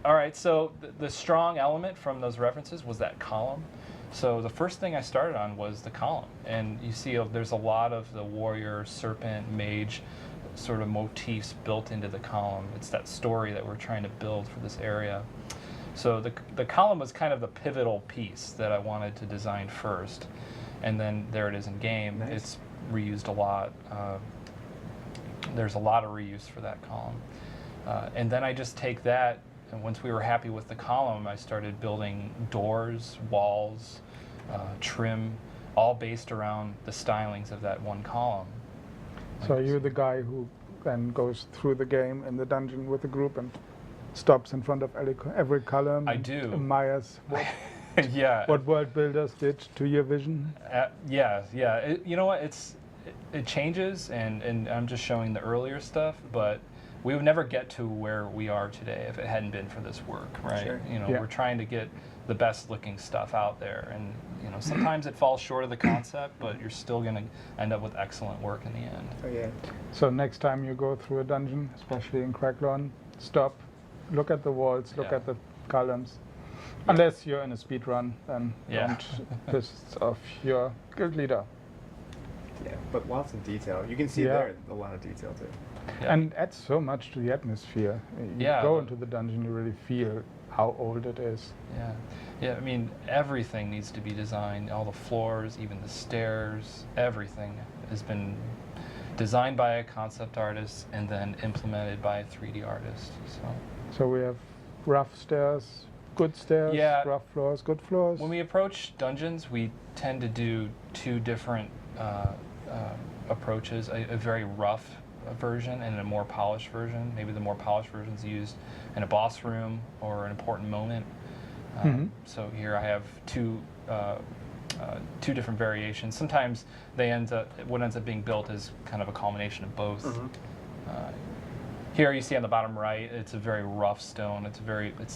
All right, so the strong element from those references was that column. So the first thing I started on was the column, and you see there's a lot of the warrior, serpent, mage sort of motifs built into the column. It's that story that we're trying to build for this area. So the column was kind of the pivotal piece that I wanted to design first, and then there it is in game. Nice. It's reused a lot. There's a lot of reuse for that column. And then I just take that, and once we were happy with the column, I started building doors, walls, trim, all based around the stylings of that one column. So you're the guy who then goes through the game in the dungeon with the group and stops in front of every column. I and do. admires Yeah. what world builders did to your vision. Yeah. You know what? It changes, and I'm just showing the earlier stuff, but we would never get to where we are today if it hadn't been for this work, right? Sure. Yeah. We're trying to get the best looking stuff out there, and sometimes it falls short of the concept, but you're still going to end up with excellent work in the end. Oh yeah. So next time you go through a dungeon, especially in Craglorn, stop, look at the walls, look Yeah. at the columns. Unless you're in a speed run, then Yeah. don't piss off your guild leader. Yeah, but lots of detail. You can see Yeah. there a lot of detail too. Yeah. And adds so much to the atmosphere. You Yeah. go into the dungeon, you really feel how old it is. Yeah, I mean, everything needs to be designed, all the floors, even the stairs, everything has been designed by a concept artist and then implemented by a 3D artist. So we have rough stairs, good stairs, Yeah. rough floors, good floors. When we approach dungeons, we tend to do two different approaches, a very rough version and a more polished version. Maybe the more polished version is used in a boss room or an important moment. So here I have two two different variations. Sometimes what ends up being built is kind of a culmination of both. Here you see on the bottom right, it's a very rough stone. It's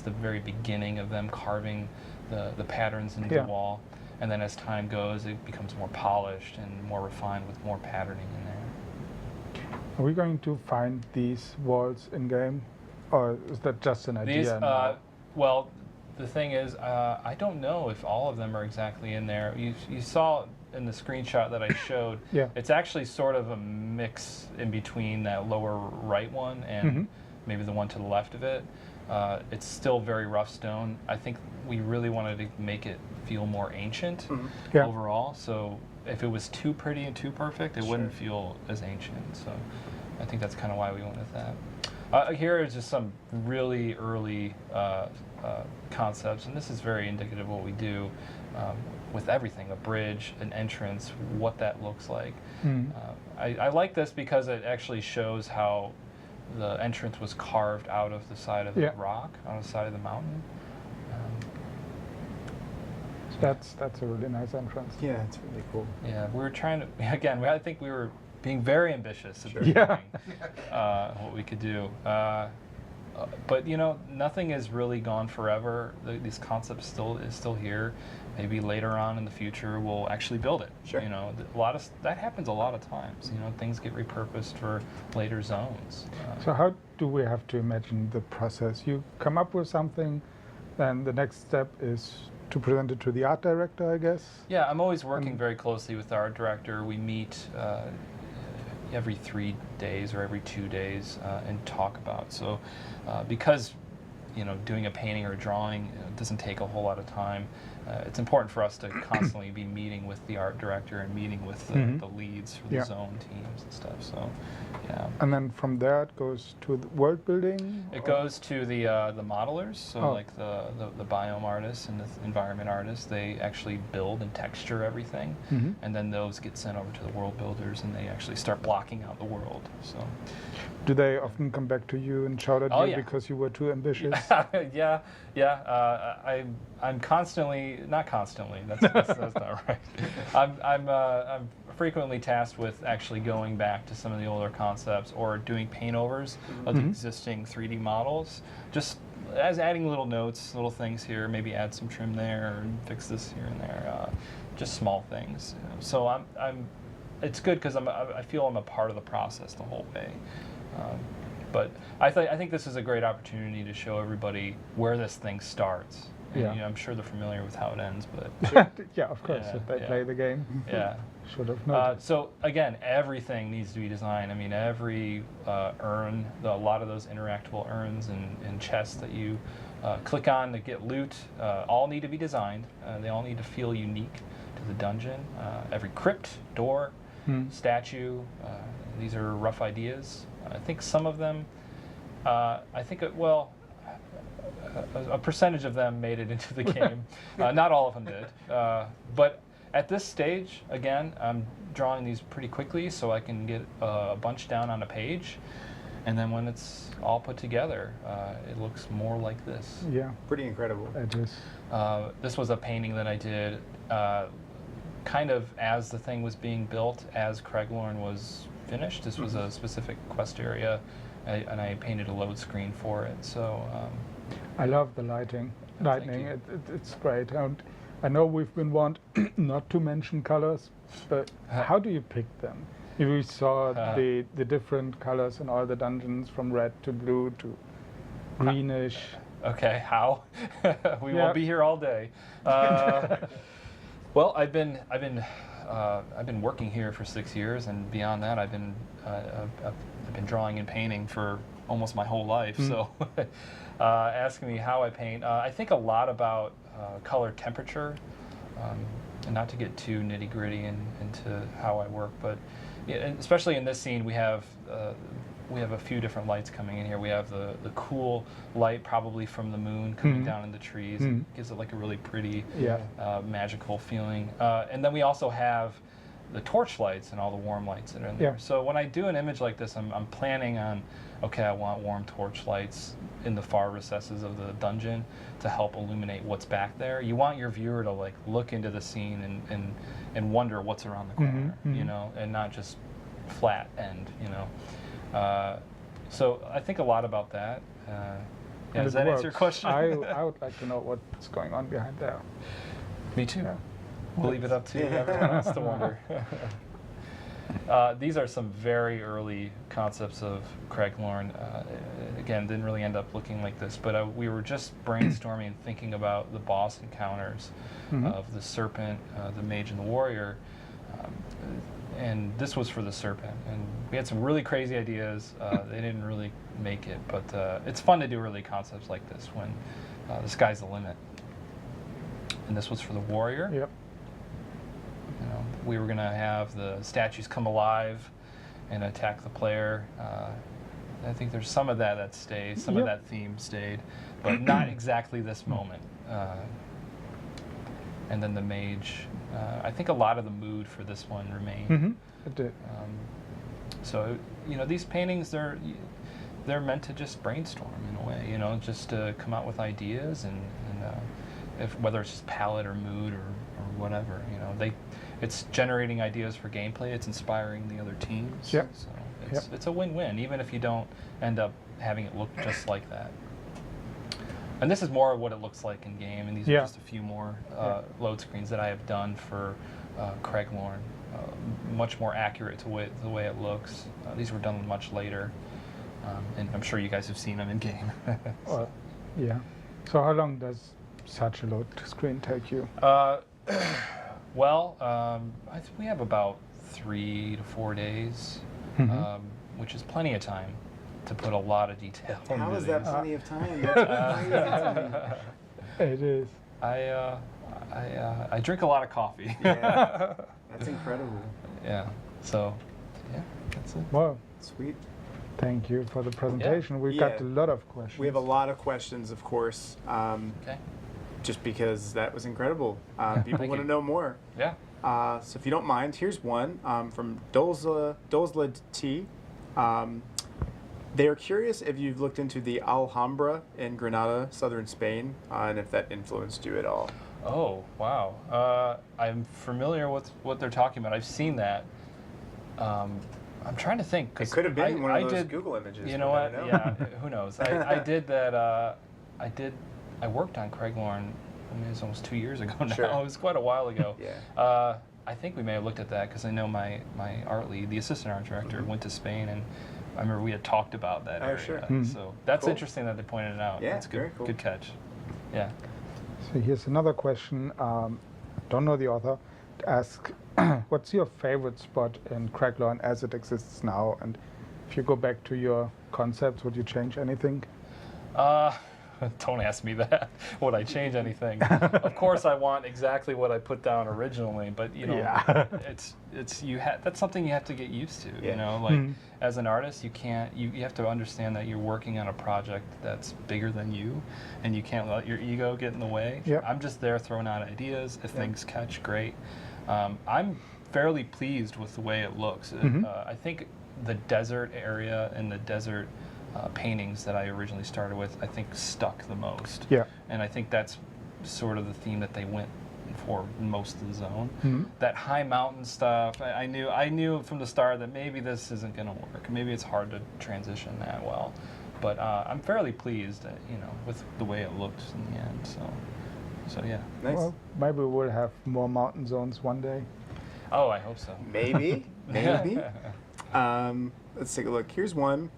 the very beginning of them carving the patterns into the wall, and then as time goes, it becomes more polished and more refined with more patterning in there. Are we going to find these walls in game, or is that just an idea? Well, the thing is, I don't know if all of them are exactly in there. You saw in the screenshot that I showed, it's actually sort of a mix in between that lower right one and maybe the one to the left of it. It's still very rough stone. I think we really wanted to make it feel more ancient overall. So if it was too pretty and too perfect, it wouldn't feel as ancient. So I think that's kind of why we went with that. Here is just some really early concepts, and this is very indicative of what we do with everything, a bridge, an entrance, what that looks like. I like this because it actually shows how the entrance was carved out of the side of the rock, on the side of the mountain. That's a really nice entrance. Yeah, it's really cool. Yeah, we were trying to, again, I think we were being very ambitious at the beginning, what we could do. But you know, nothing is really gone forever. These concepts is still here. Maybe later on in the future we'll actually build it. You know, that happens a lot of times. You know, things get repurposed for later zones. So how do we have to imagine the process? You come up with something, then the next step is to present it to the art director, I guess? Yeah, I'm always working very closely with the art director. We meet every 3 days or every 2 days and talk about. So because you know, doing a painting or a drawing doesn't take a whole lot of time, it's important for us to constantly be meeting with the art director and meeting with the leads for the zone teams and stuff. So yeah. And then from there it goes to the world building? It goes to the modelers, so like the biome artists and the environment artists. They actually build and texture everything, and then those get sent over to the world builders, and they actually start blocking out the world. So, do they often come back to you and shout at you because you were too ambitious? I'm constantly, not constantly. That's not right. I'm frequently tasked with actually going back to some of the older concepts or doing paint overs of the existing 3D models, just as adding little notes, little things here, maybe add some trim there, and fix this here and there, just small things. So it's good because I feel I'm a part of the process the whole way. But I think this is a great opportunity to show everybody where this thing starts. And, you know, I'm sure they're familiar with how it ends, but yeah, of course, if they play the game. Should have noticed. So again, everything needs to be designed. I mean, every urn, a lot of those interactable urns and chests that you click on to get loot, all need to be designed. They all need to feel unique to the dungeon. Every crypt, door, statue, these are rough ideas. I think some of them, a percentage of them made it into the game. Not all of them did. But at this stage, again, I'm drawing these pretty quickly so I can get a bunch down on a page. And then when it's all put together, it looks more like this. Yeah. Pretty incredible. It is. This was a painting that I did kind of as the thing was being built, as Craglorn was finished. This was a specific quest area, and I painted a load screen for it. So I love the lightning. It's great. And I know we've been warned not to mention colors, but how do you pick them? We saw the different colors in all the dungeons, from red to blue to greenish. Okay, how? We won't be here all day. Well, I've been working here for 6 years, and beyond that, I've been drawing and painting for almost my whole life. So, asking me how I paint, I think a lot about color temperature, and not to get too nitty gritty into how I work, but especially in this scene, we have a few different lights coming in here. We have the cool light, probably from the moon, coming down in the trees. It gives it like a really pretty, magical feeling. And then we also have the torch lights and all the warm lights that are in there. Yeah. So when I do an image like this, I'm planning on, okay, I want warm torch lights in the far recesses of the dungeon to help illuminate what's back there. You want your viewer to like look into the scene and wonder what's around the corner, you know, and not just flat end, you know. So I think a lot lot that. Yeah, does that answer your question? I would like to know what's going on behind there. Me too. Yeah. We'll leave it up to everyone else to wonder. These are some very early concepts of Craglorn. Again, didn't really end up looking like this, but we were just brainstorming and thinking about the boss encounters of the serpent, the mage, and the warrior. And this was for the serpent. And we had some really crazy ideas. They didn't really make it, but it's fun to do early concepts like this when the sky's the limit. And this was for the warrior. Yep. You know, we were going to have the statues come alive and attack the player. I think there's some of that stayed, some of that theme stayed, but not exactly this moment. And then the mage, I think a lot of the mood for this one remained. It did. So, you know, these paintings, they're meant to just brainstorm in a way, you know, just to come out with ideas and whether it's just palette or mood or whatever, you know, it's generating ideas for gameplay. It's inspiring the other teams. Yep. So it's a win-win, even if you don't end up having it look just like that. And this is more of what it looks like in game, and these are just a few more load screens that I have done for Craglorn. Much more accurate to the way it looks. These were done much later, and I'm sure you guys have seen them in game. Well, yeah. So how long does such a load screen take you? Well, we have about 3 to 4 days, which is plenty of time to put a lot of detail into How is that these. plenty of time? That's crazy. It is. I drink a lot of coffee. Yeah, that's incredible. Yeah. So, yeah, that's it. Well, Sweet. thank you for the presentation. We've got a lot of questions. We have a lot of questions, of course. Okay. Just because that was incredible. People Thank want to you. know more. Yeah. So if you don't mind, here's one from Dolzla T. They are curious if you've looked into the Alhambra in Granada, southern Spain, and if that influenced you at all. Oh, wow. I'm familiar with what they're talking about. I've seen that. I'm trying to think. It could have been one of those Google images. You know what? Yeah, who knows? I did that. I worked on Craglorn. I mean, it was almost 2 years ago now. Sure. It was quite a while ago. Yeah. I think we may have looked at that because I know my art lead, the assistant art director, went to Spain, and I remember we had talked about that area. Sure. So that's Cool. interesting that they pointed it out. Yeah, That's good. very cool. Good catch. Yeah. So here's another question. Don't know the author. Ask, what's your favorite spot in Craglorn as it exists now? And if you go back to your concepts, would you change anything? Don't ask me that. Would I change anything? Of course, I want exactly what I put down originally, but you know, that's something you have to get used to. Yeah. You know, like as an artist, you can't. You have to understand that you're working on a project that's bigger than you, and you can't let your ego get in the way. Yep. I'm just there throwing out ideas. If things catch, great. I'm fairly pleased with the way it looks. I think the desert area and the desert paintings that I originally started with, I think stuck the most. Yeah. And I think that's sort of the theme that they went for most of the zone. That high mountain stuff, I knew from the start that maybe this isn't going to work. Maybe it's hard to transition that well. But I'm fairly pleased, you know, with the way it looks in the end. So yeah. Nice. Well, maybe we'll have more mountain zones one day. Oh, I hope so. Maybe. Maybe. Let's take a look. Here's one.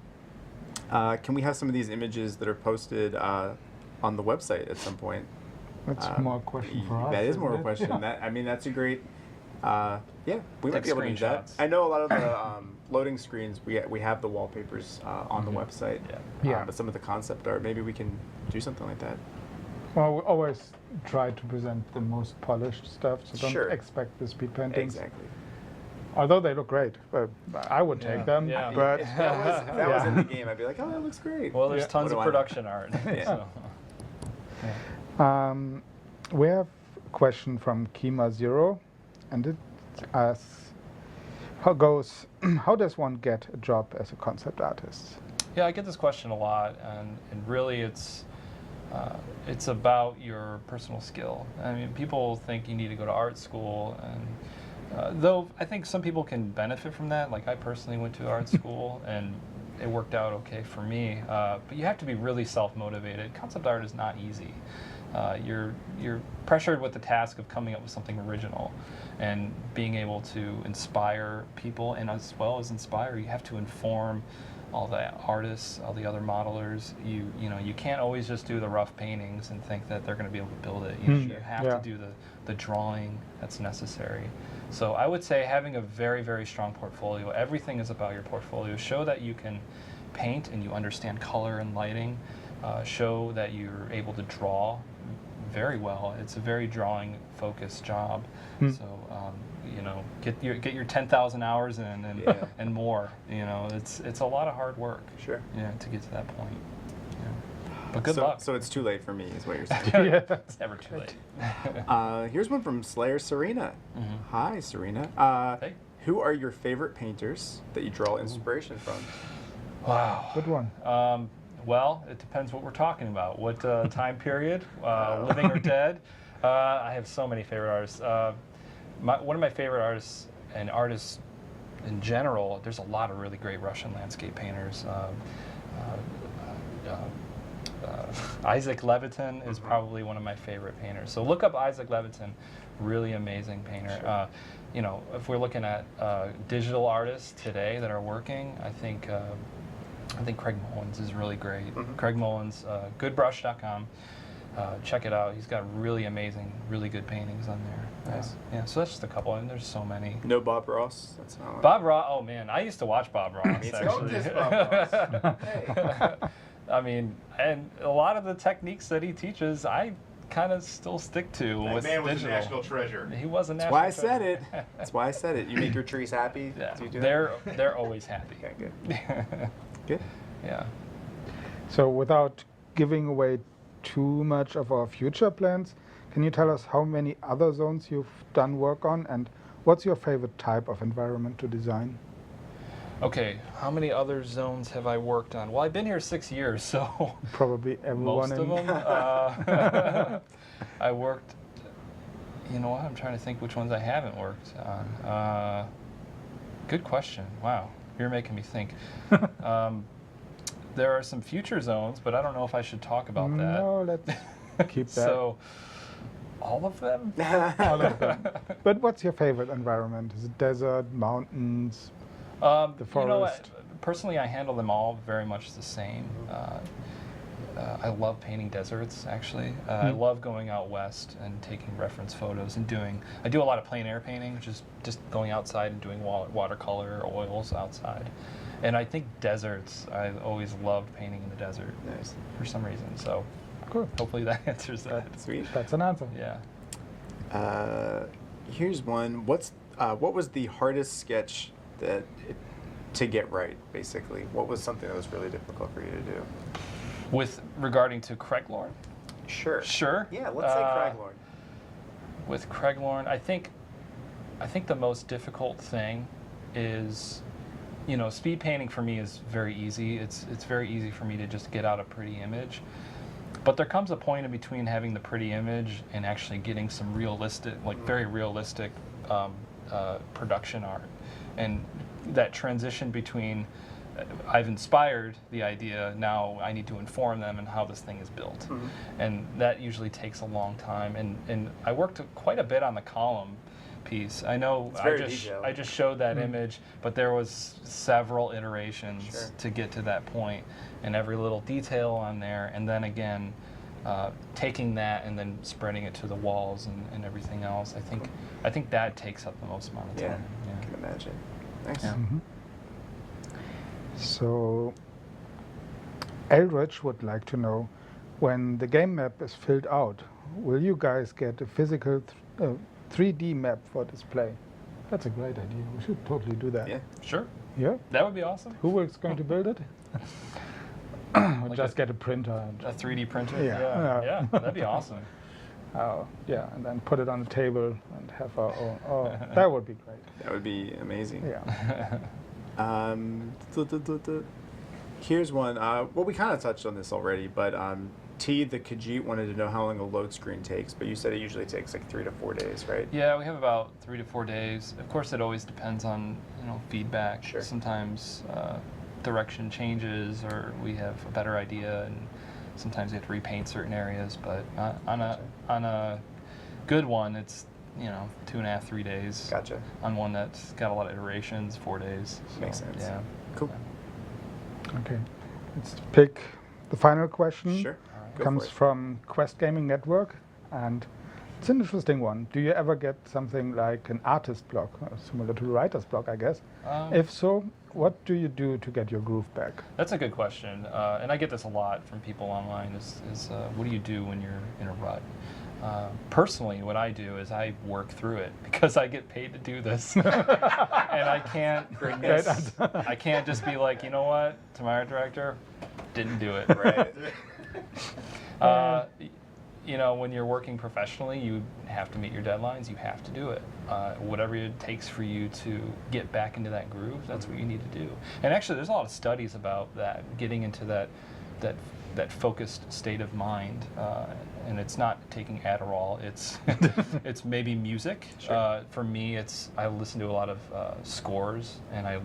Can we have some of these images that are posted on the website at some point? That's more a question for us. That is isn't more a it? question. Yeah. I mean, that's a great. Yeah, we might Take be able to do that. screenshots. I know a lot of the loading screens. We have the wallpapers on the website. Yeah. But some of the concept art, maybe we can do something like that. Well, we always try to present the most polished stuff, so don't Sure. expect the speed paintings. Exactly. Although they look great, I would take them. Yeah. But If that was in the game, I'd be like, oh, that looks great. Well, there's Yeah. tons What of do I know? production art. So. we have a question from Kima Zero, and it asks, how does one get a job as a concept artist? Yeah, I get this question a lot, and really it's about your personal skill. I mean, people think you need to go to art school, and though I think some people can benefit from that. Like I personally went to art school, and it worked out okay for me. But you have to be really self-motivated. Concept art is not easy. You're pressured with the task of coming up with something original, and being able to inspire people, and as well as inspire, you have to inform all the artists, all the other modelers. You can't always just do the rough paintings and think that they're going to be able to build it. You have to do the drawing that's necessary. So I would say having a very, very strong portfolio. Everything is about your portfolio. Show that you can paint and you understand color and lighting. Show that you're able to draw very well. It's a very drawing focused job. So get your 10,000 hours in and more. It's a lot of hard work. Sure. To get to that point. But good luck. So it's too late for me, is what you're saying. It's never too late. Here's one from Slayer Serena. Hi, Serena. Hey. Who are your favorite painters that you draw inspiration from? Wow. Good one. Well, it depends what we're talking about. What time period, living or dead. I have so many favorite artists. One of my favorite artists, and artists in general, there's a lot of really great Russian landscape painters. Isaac Levitin is probably one of my favorite painters. So look up Isaac Levitin, really amazing painter. Sure. If we're looking at digital artists today that are working, I think Craig Mullins is really great. Craig Mullins, goodbrush.com. Check it out. He's got really amazing, really good paintings on there. Nice. So that's just a couple, and there's so many. No Bob Ross? That's not one. Bob Ross, oh man, I used to watch Bob Ross, actually. Don't diss Bob Ross. Hey. I mean, and a lot of the techniques that he teaches, I kind of still stick to That with man was digital. a national treasure. He was a That's national why I treasure. said it. That's why I said it. You make your trees happy? Yeah, Do you do that? they're always happy. Okay, good. Good. Yeah. So without giving away too much of our future plans, can you tell us how many other zones you've done work on, and what's your favorite type of environment to design? Okay, how many other zones have I worked on? Well, I've been here 6 years, so Probably everyone most in of them. I worked. You know what? I'm trying to think which ones I haven't worked on. Good question. Wow, you're making me think. There are some future zones, but I don't know if I should talk about that. No, let's keep that. So, all of them? All of them. But what's your favorite environment? Is it desert, mountains, the forest? You know what? Personally, I handle them all very much the same. I love painting deserts, actually. I love going out west and taking reference photos and I do a lot of plein air painting, which is just going outside and doing watercolor or oils outside. And I think deserts, I always loved painting in the desert for some reason. So Cool. hopefully that answers that. Sweet. That's an answer. Yeah. Here's one. What was the hardest sketch to get right, basically? What was something that was really difficult for you to do? With regarding to Craglorn? Sure. Sure. Yeah, let's say Craglorn. With Craglorn, I think the most difficult thing is, speed painting for me is very easy. It's very easy for me to just get out a pretty image. But there comes a point in between having the pretty image and actually getting some realistic, very realistic production art. And that transition between I've inspired the idea, now I need to inform them in how this thing is built. And that usually takes a long time. And I worked quite a bit on the column piece. I know I just showed that image, but there was several iterations to get to that point, and every little detail on there, and then again taking that and then spreading it to the walls and everything else. I think that takes up the most amount of time. Yeah, I can imagine. Nice. Yeah. So Eldridge would like to know, when the game map is filled out, will you guys get a physical 3D map for display? That's a great idea. We should totally do that. Yeah. Sure. Yeah? That would be awesome. Who is going to build it? Or Like just get a printer. And A 3D printer? Yeah. Yeah, that'd be awesome. Yeah, and then put it on the table and have our own. Oh, that would be great. That would be amazing. Yeah. Here's one. Well, we kind of touched on this already, but T, the Khajiit, wanted to know how long a load screen takes, but you said it usually takes like 3 to 4 days, right? Yeah, we have about 3 to 4 days. Of course, it always depends on feedback. Sure. Sometimes direction changes, or we have a better idea, and sometimes we have to repaint certain areas. But on a good one, it's 2.5, 3 days. Gotcha. On one that's got a lot of iterations, 4 days. So, Makes sense. Yeah. Cool. Okay. Let's pick the final question. Sure. Go Comes for it. from Quest Gaming Network, and it's an interesting one. Do you ever get something like an artist block, similar to a writer's block, I guess? If so, what do you do to get your groove back? That's a good question, and I get this a lot from people online. Is what do you do when you're in a rut? Personally, what I do is I work through it because I get paid to do this, and I can't bring this. I can't just be like, you know what, to my art director, didn't do it. Right. When you're working professionally, you have to meet your deadlines. You have to do it. Whatever it takes for you to get back into that groove, that's what you need to do. And actually, there's a lot of studies about that, getting into that focused state of mind. And it's not taking Adderall. It's it's maybe music. Sure. For me, I listen to a lot of scores, and I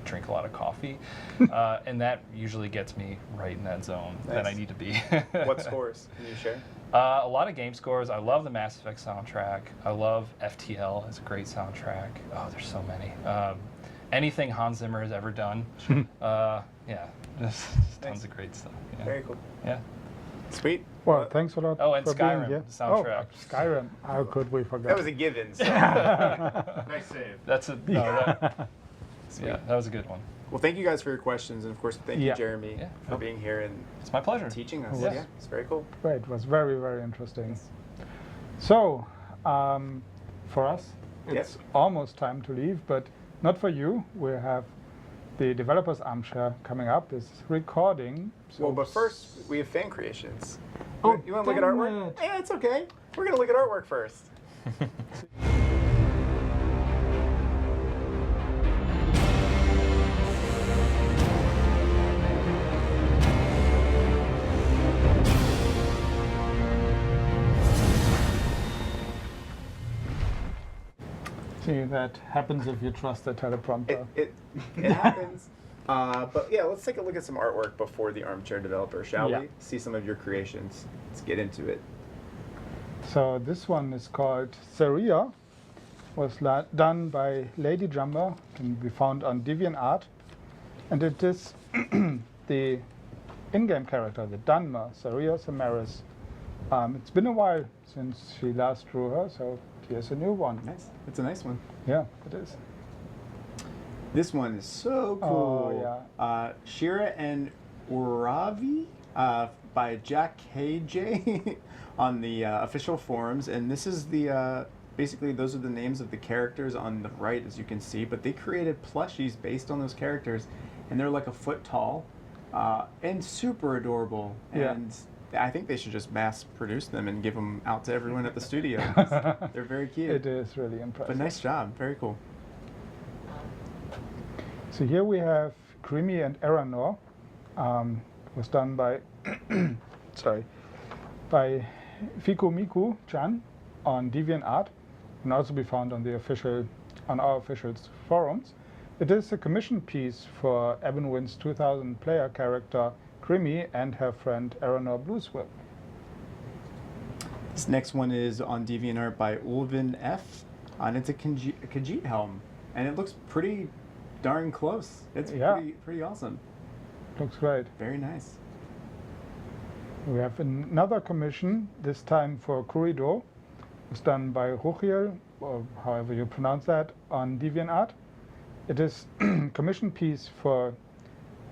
drink a lot of coffee, and that usually gets me right in that zone that I Nice. need to be. What scores can you share? A lot of game scores. I love the Mass Effect soundtrack. I love FTL. It's a great soundtrack. Oh, there's so many. Anything Hans Zimmer has ever done. Yeah, there's tons of great stuff. Yeah. Very cool. Yeah. Sweet. Well, thanks a lot Oh, and for Skyrim, being here. the soundtrack. Oh, Skyrim. How could we forget? That was a given. So. Nice save. That's a yeah. That was a good one. Well, thank you guys for your questions, and of course, thank you, Yeah. Jeremy, Yeah. for being here and It's my pleasure. teaching us. Yes. Yeah, it's very cool. Great. It was very, very interesting. So, for us, it's almost time to leave, but not for you. We have the Developers Armchair coming up. This recording. So Well, but first, we have fan creations. Oh, you want to look at damn artwork? it. Yeah, it's okay. We're going to look at artwork first. see, that happens if you trust the teleprompter. It happens. But yeah, let's take a look at some artwork before the Armchair Developer, shall Yeah. we? See some of your creations. Let's get into it. So this one is called Saria, was done by Lady Jumper, can be found on DeviantArt, and it is the in-game character, the Dunmer, Saria Samaris. It's been a while since she last drew her, so here's a new one. Nice. It's a nice one. Yeah, it is. This one is so cool. Oh, yeah. Shira and Uravi by Jack KJ on the official forums. And this is the, basically those are the names of the characters on the right, as you can see. But they created plushies based on those characters. And they're like a foot tall and super adorable. Yeah. And I think they should just mass produce them and give them out to everyone at the studio. They're very cute. It is really impressive. But nice job. Very cool. So here we have Creamy and Eranor. Was done by by Fiku Miku Chan on DeviantArt, can also be found on our official forums. It is a commission piece for Ebenwyn's 2000 player character Creamy and her friend Eranor Blueswhip. This next one is on DeviantArt by Ulvin F. And it's a Khajiit helm. And it looks pretty darn close. It's pretty awesome. Looks great. Very nice. We have another commission, this time for Kurido. It's done by Ruchiel, or however you pronounce that, on DeviantArt. It is a commission piece for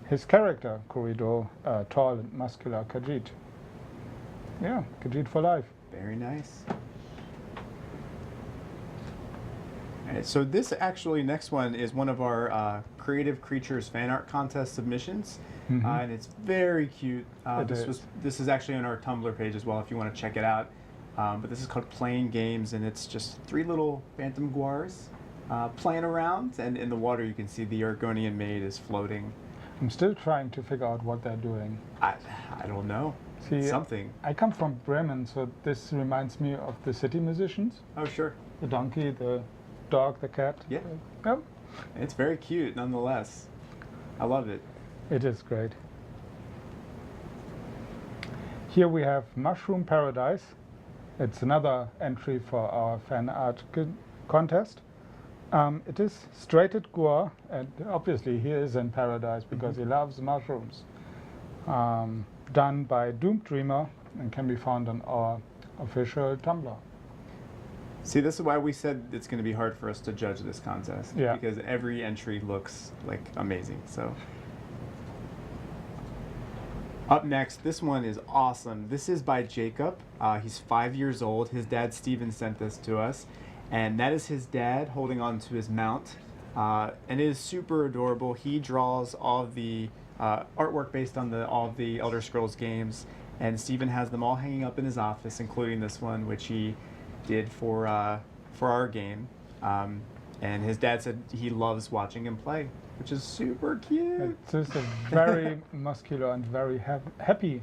his character, Kurido, tall and muscular Khajiit. Yeah, Khajiit for life. Very nice. Alright, so this actually next one is one of our Creative Creatures fan art contest submissions. And it's very cute. This is actually on our Tumblr page as well if you want to check it out. but this is called Playing Games, and it's just 3 little phantom Gores playing around, and in the water you can see the Argonian maid is floating. I'm still trying to figure out what they're doing. I don't know. See, Something. I come from Bremen, so this reminds me of the city musicians. Oh, sure. The donkey, the dog, the cat. Yeah. Yep. It's very cute, nonetheless. I love it. It is great. Here we have Mushroom Paradise. It's another entry for our fan art contest. It is straight at Gore, and obviously he is in paradise because he loves mushrooms. Done by Doomed Dreamer and can be found on our official Tumblr. See, this is why we said it's going to be hard for us to judge this contest. Yeah. Because every entry looks like amazing. So, up next, this one is awesome. This is by Jacob. He's 5 years old. His dad Steven sent this to us, and that is his dad holding on to his mount. And it is super adorable. He draws all of the artwork based on all of the Elder Scrolls games, and Steven has them all hanging up in his office, including this one, which he did for our game. And his dad said he loves watching him play, which is super cute. It's just a very muscular and very happy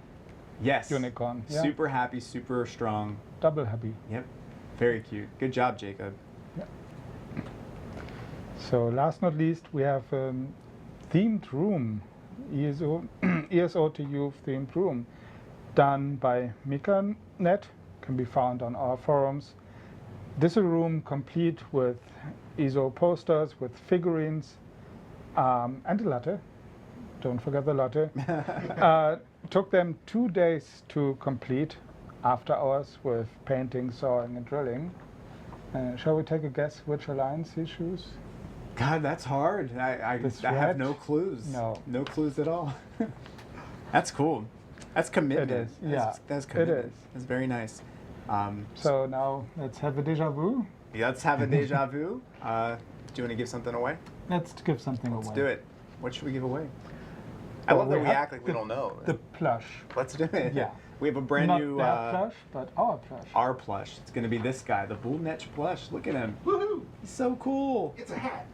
Yes. unicorn. Yeah. Super happy, super strong. Double happy. Yep. Very cute. Good job, Jacob. Yeah. So last not least, we have themed room, ESO to you themed room, done by MikaNet, can be found on our forums. This is a room complete with ESO posters, with figurines, and a latte. Don't forget the latte. Took them 2 days to complete, after hours with painting, sawing, and drilling. Shall we take a guess which alliance he chose? God, that's hard. I have no clues. No clues at all. That's cool. That's commitment. It is, yeah. That's commitment. It is. That's very nice. So now let's have a déjà vu. Let's have a deja vu. Do you want to give something away? Let's give something away. Let's do it. What should we give away? I Well, love that we have act like we don't know. The plush. Let's do it. Yeah. We have a brand Not new their plush, but our plush. our plush. It's going to be this guy, the Bullnetch plush. Look at him. Woohoo! He's so cool. It's a hat.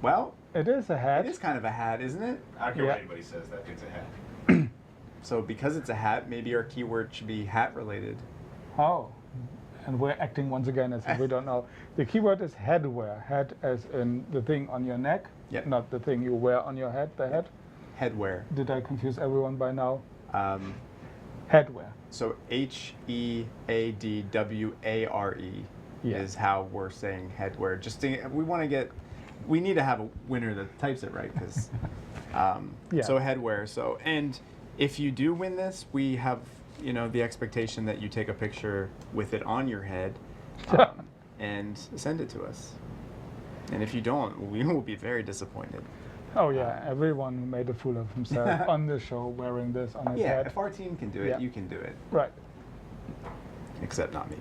Well, It is a hat. it is kind of a hat, isn't it? I don't care Yeah. what anybody says, that it's a hat. So because it's a hat, maybe our keyword should be hat related. Oh. And we're acting once again as if we don't know. The keyword is headwear. Head as in the thing on your neck, Yep. not the thing you wear on your head, the head. Headwear. Did I confuse everyone by now? Headwear. So HEADWARE Yeah. is how we're saying headwear. We need to have a winner that types it right, because Yeah. so headwear. So, and if you do win this, we have the expectation that you take a picture with it on your head and send it to us. And if you don't, we will be very disappointed. Oh yeah, everyone made a fool of himself on the show wearing this on his Yeah, head. if our team can do it, Yeah. you can do it. Right. Except not me.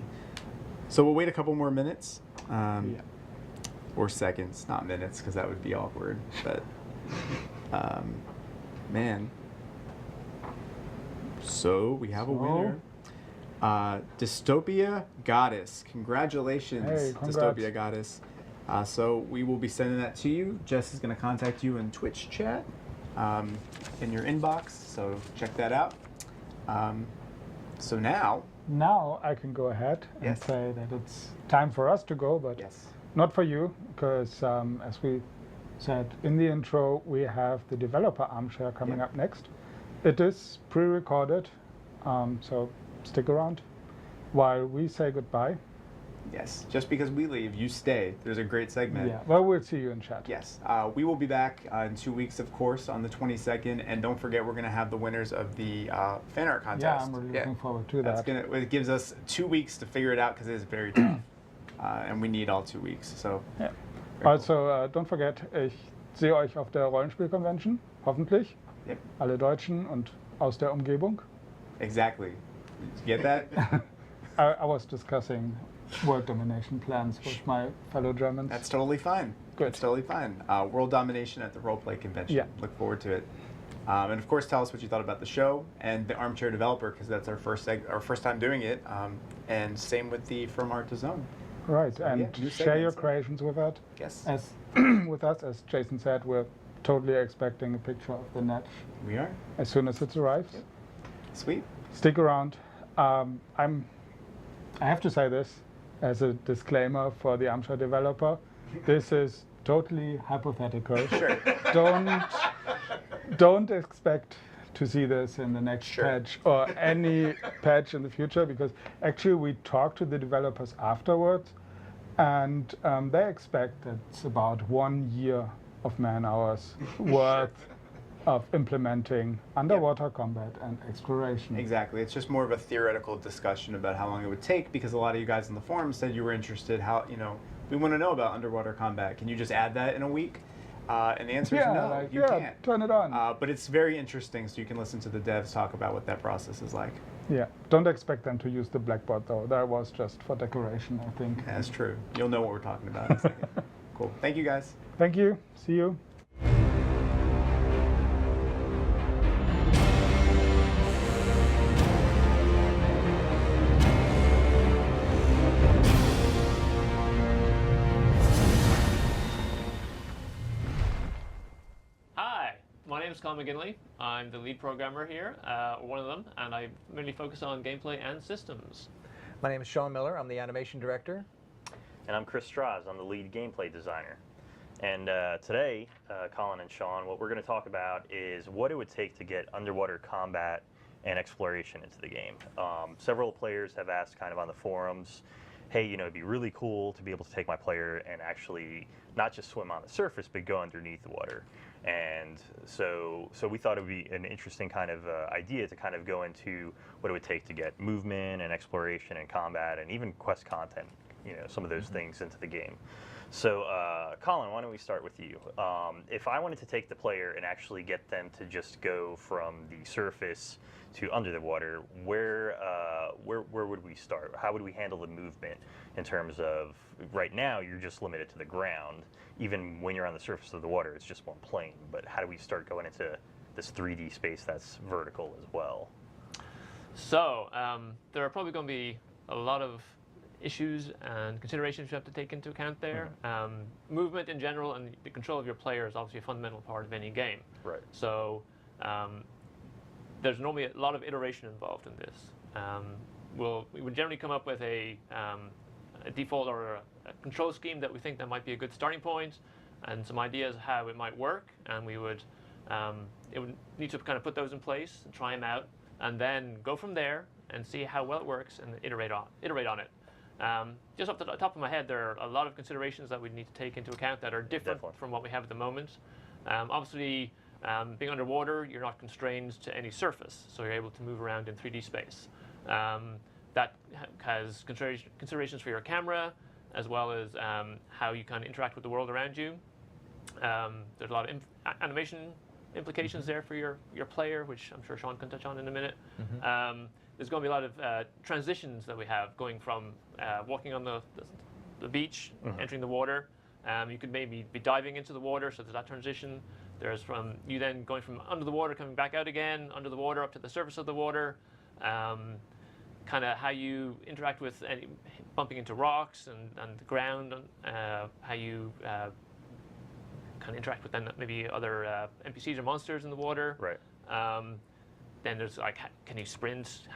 So we'll wait a couple more minutes. Yeah. Or seconds, not minutes, because that would be awkward. But, man. So we have a winner. Dystopia Goddess. Congratulations, Hey, congrats. Dystopia Goddess. So we will be sending that to you. Jess is going to contact you in Twitch chat in your inbox. So check that out. So now I can go ahead and Yes. say that it's time for us to go, but Yes. not for you, because as we said in the intro, we have the developer armchair coming Yep. up next. It is pre-recorded, so stick around while we say goodbye. Yes. Just because we leave, you stay. There's a great segment. Yeah, well, we'll see you in chat. Yes. We will be back in 2 weeks, of course, on the 22nd. And don't forget, we're going to have the winners of the fan art contest. Yeah, I'm really looking forward to that. It gives us 2 weeks to figure it out, because it is very tough. And we need all 2 weeks. So, Yeah. very cool. Also, don't forget, ich sehe euch auf der Rollenspiel-Convention, hoffentlich. Yep. Alle Deutschen und aus der Umgebung. Exactly. Did you get that? I was discussing world domination plans with my fellow Germans. That's totally fine. Good. That's totally fine. World domination at the Roleplay Convention. Yeah. Look forward to it. And of course, tell us what you thought about the show and the Armchair Developer, because that's our first time doing it. and same with the From Art to Zone. Right, So, and yeah, new share your segments, yeah. creations with us. Yes, As with us, as Jason said, we're totally expecting a picture of the net we are. as soon as it arrives. Yep. Sweet. Stick around. I have to say this as a disclaimer for the Armchair Developer. This is totally hypothetical. Sure. Don't expect to see this in the next Sure. patch or any patch in the future, because actually we talked to the developers afterwards, and they expect that it's about 1 year of man hours worth of implementing underwater combat and exploration. Exactly. It's just more of a theoretical discussion about how long it would take, because a lot of you guys in the forum said you were interested. How, we want to know about underwater combat. Can you just add that in a week? And the answer is no, you can't. Turn it on. But it's very interesting, so you can listen to the devs talk about what that process is like. Yeah, don't expect them to use the blackboard though. That was just for decoration, I think. That's true. You'll know what we're talking about in a second. Cool. Thank you, guys. Thank you. See you. Hi, my name is Colin McGinley. I'm the lead programmer here, one of them, and I mainly focus on gameplay and systems. My name is Sean Miller. I'm the animation director. And I'm Chris Strauss. I'm the lead gameplay designer. And today, Colin and Sean, what we're going to talk about is what it would take to get underwater combat and exploration into the game. Several players have asked kind of on the forums, hey, it'd be really cool to be able to take my player and actually not just swim on the surface, but go underneath the water. And so we thought it would be an interesting kind of idea to kind of go into what it would take to get movement and exploration and combat and even quest content, some of those things into the game. So Colin, why don't we start with you? If I wanted to take the player and actually get them to just go from the surface to under the water, where would we start? How would we handle the movement in terms of, right now you're just limited to the ground. Even when you're on the surface of the water, it's just one plane. But how do we start going into this 3D space that's vertical as well? So there are probably going to be a lot of issues and considerations you have to take into account there. Movement in general and the control of your player is obviously a fundamental part of any game. Right. So there's normally a lot of iteration involved in this. We would generally come up with a default or a control scheme that we think that might be a good starting point, and some ideas how it might work, and it would need to kind of put those in place and try them out, and then go from there and see how well it works and iterate on it. Just off the top of my head, there are a lot of considerations that we need to take into account that are different from what we have at the moment. Obviously, being underwater, you're not constrained to any surface, so you're able to move around in 3D space. That has considerations for your camera, as well as how you kind of interact with the world around you. There's a lot of animation implications there for your player, which I'm sure Sean can touch on in a minute. There's going to be a lot of transitions that we have, going from walking on the beach, entering the water. You could maybe be diving into the water, so there's that transition. There's from you then going from under the water, coming back out again, under the water, up to the surface of the water. Kind of how you interact with bumping into rocks and the ground, how you kind of interact with then maybe other NPCs or monsters in the water. Right. Then there's like, can you sprint?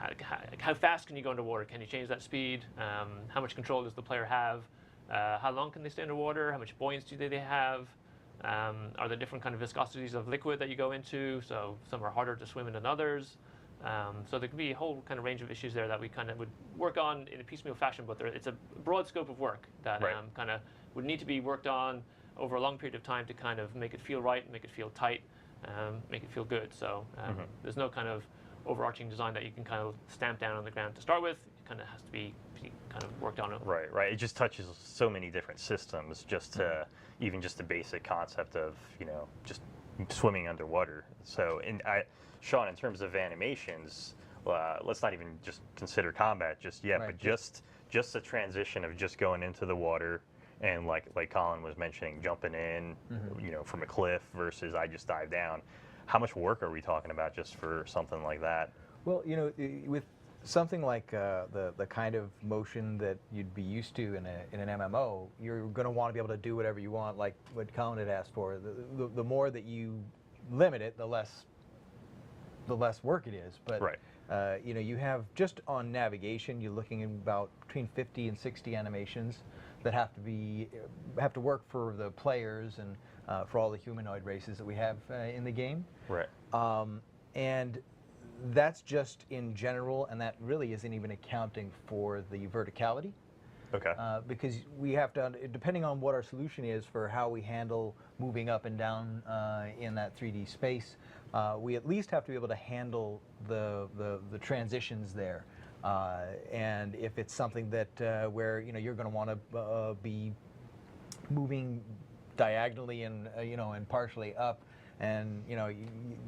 How fast can you go underwater? Can you change that speed? How much control does the player have? How long can they stay underwater? How much buoyancy do they have? Are there different kind of viscosities of liquid that you go into? So some are harder to swim in than others. So there can be a whole kind of range of issues there that we kind of would work on in a piecemeal fashion, but it's a broad scope of work that kind of would need to be worked on over a long period of time to kind of make it feel right, make it feel tight, make it feel good. So there's no kind of overarching design that you can kind of stamp down on the ground to start with. It kind of has to be kind of worked on. Right. It just touches so many different systems, just to even just the basic concept of just swimming underwater. So Sean, in terms of animations, let's not even just consider combat just yet, but just the transition of just going into the water and like Colin was mentioning, jumping in, from a cliff versus I just dive down. How much work are we talking about just for something like that? Well, with something like the kind of motion that you'd be used to in an MMO, you're going to want to be able to do whatever you want, like what Colin had asked for. The more that you limit it, the less work it is. But Right. you know, you have just on navigation, you're looking at about between 50 and 60 animations that have to work for the players and for all the humanoid races that we have in the game. Right. And that's just in general, and that really isn't even accounting for the verticality. Okay. Because we have to, depending on what our solution is for how we handle moving up and down in that 3D space, we at least have to be able to handle the transitions there. And if it's something that where you're going to want to be moving diagonally and and partially up, and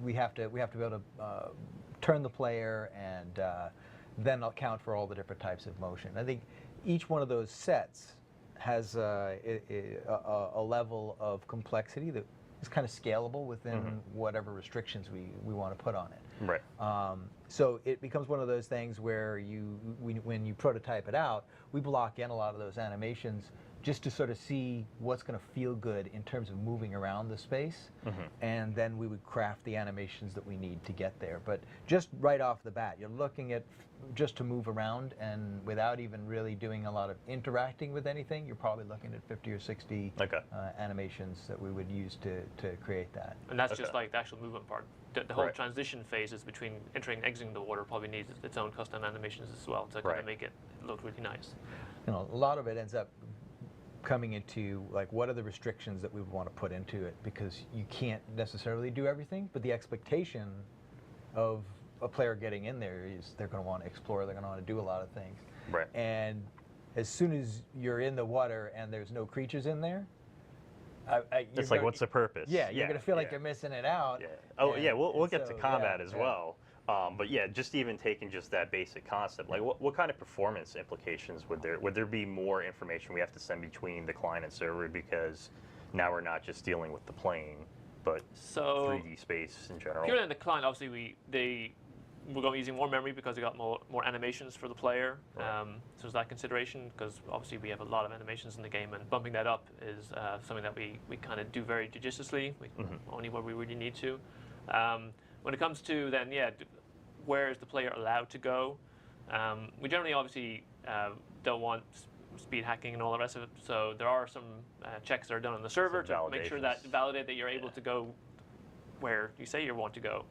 we have to be able to turn the player and then account for all the different types of motion. I think each one of those sets has a level of complexity that is kind of scalable within whatever restrictions we want to put on it. Right. So it becomes one of those things where when you prototype it out, we block in a lot of those animations just to sort of see what's going to feel good in terms of moving around the space, and then we would craft the animations that we need to get there. But just right off the bat, you're looking at just to move around, and without even really doing a lot of interacting with anything, you're probably looking at 50 or 60 animations that we would use to create that. And that's just like the actual movement part. The whole Right. transition phases between entering and exiting the water probably needs its own custom animations as well to kind of make it look really nice. A lot of it ends up coming into like what are the restrictions that we would want to put into it, because you can't necessarily do everything, but the expectation of a player getting in there is they're going to want to explore, they're going to want to do a lot of things. Right. And as soon as you're in the water and there's no creatures in there, It's like, what's the purpose? Yeah, you're going to feel like you're missing it out. Yeah. Oh, and, yeah, we'll and get to so, combat yeah, as yeah. well. But yeah, just even taking just that basic concept, like what kind of performance implications would there be more information we have to send between the client and server, because now we're not just dealing with the plane, but So 3D space in general? purely in the client, obviously we're going using more memory because we got more animations for the player. Right. So there's that consideration, because obviously we have a lot of animations in the game, and bumping that up is something that we kind of do very judiciously, only where we really need to. When it comes to then, where is the player allowed to go? We generally obviously don't want speed hacking and all the rest of it, so there are some checks that are done on the server to make sure that validate that you're able to go where you say you want to go.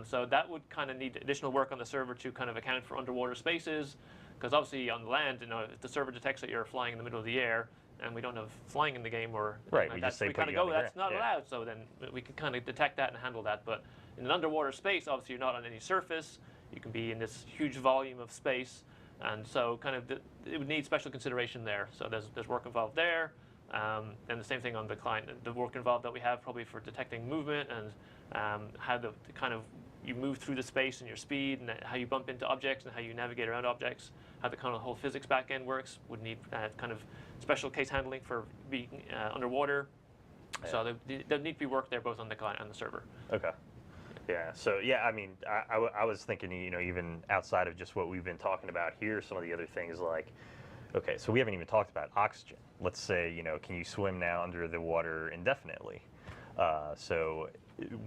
So that would kind of need additional work on the server to kind of account for underwater spaces, because obviously on the land, if the server detects that you're flying in the middle of the air, and we don't have flying in the game, or Right, like we that, just say we put kind of you on go, the that's ground. not allowed. So then we can kind of detect that and handle that. But in an underwater space, obviously you're not on any surface. You can be in this huge volume of space, and so kind of it would need special consideration there. So there's work involved there. And the same thing on the client, the work involved that we have probably for detecting movement and how the kind of you move through the space and your speed, and how you bump into objects and how you navigate around objects, how the kind of whole physics back end works would need kind of special case handling for being underwater. Yeah. So there need to be work there both on the client and the server. Okay. Yeah. So yeah, I mean, I was thinking, even outside of just what we've been talking about here, some of the other things like, okay, so we haven't even talked about oxygen. Let's say, can you swim now under the water indefinitely? So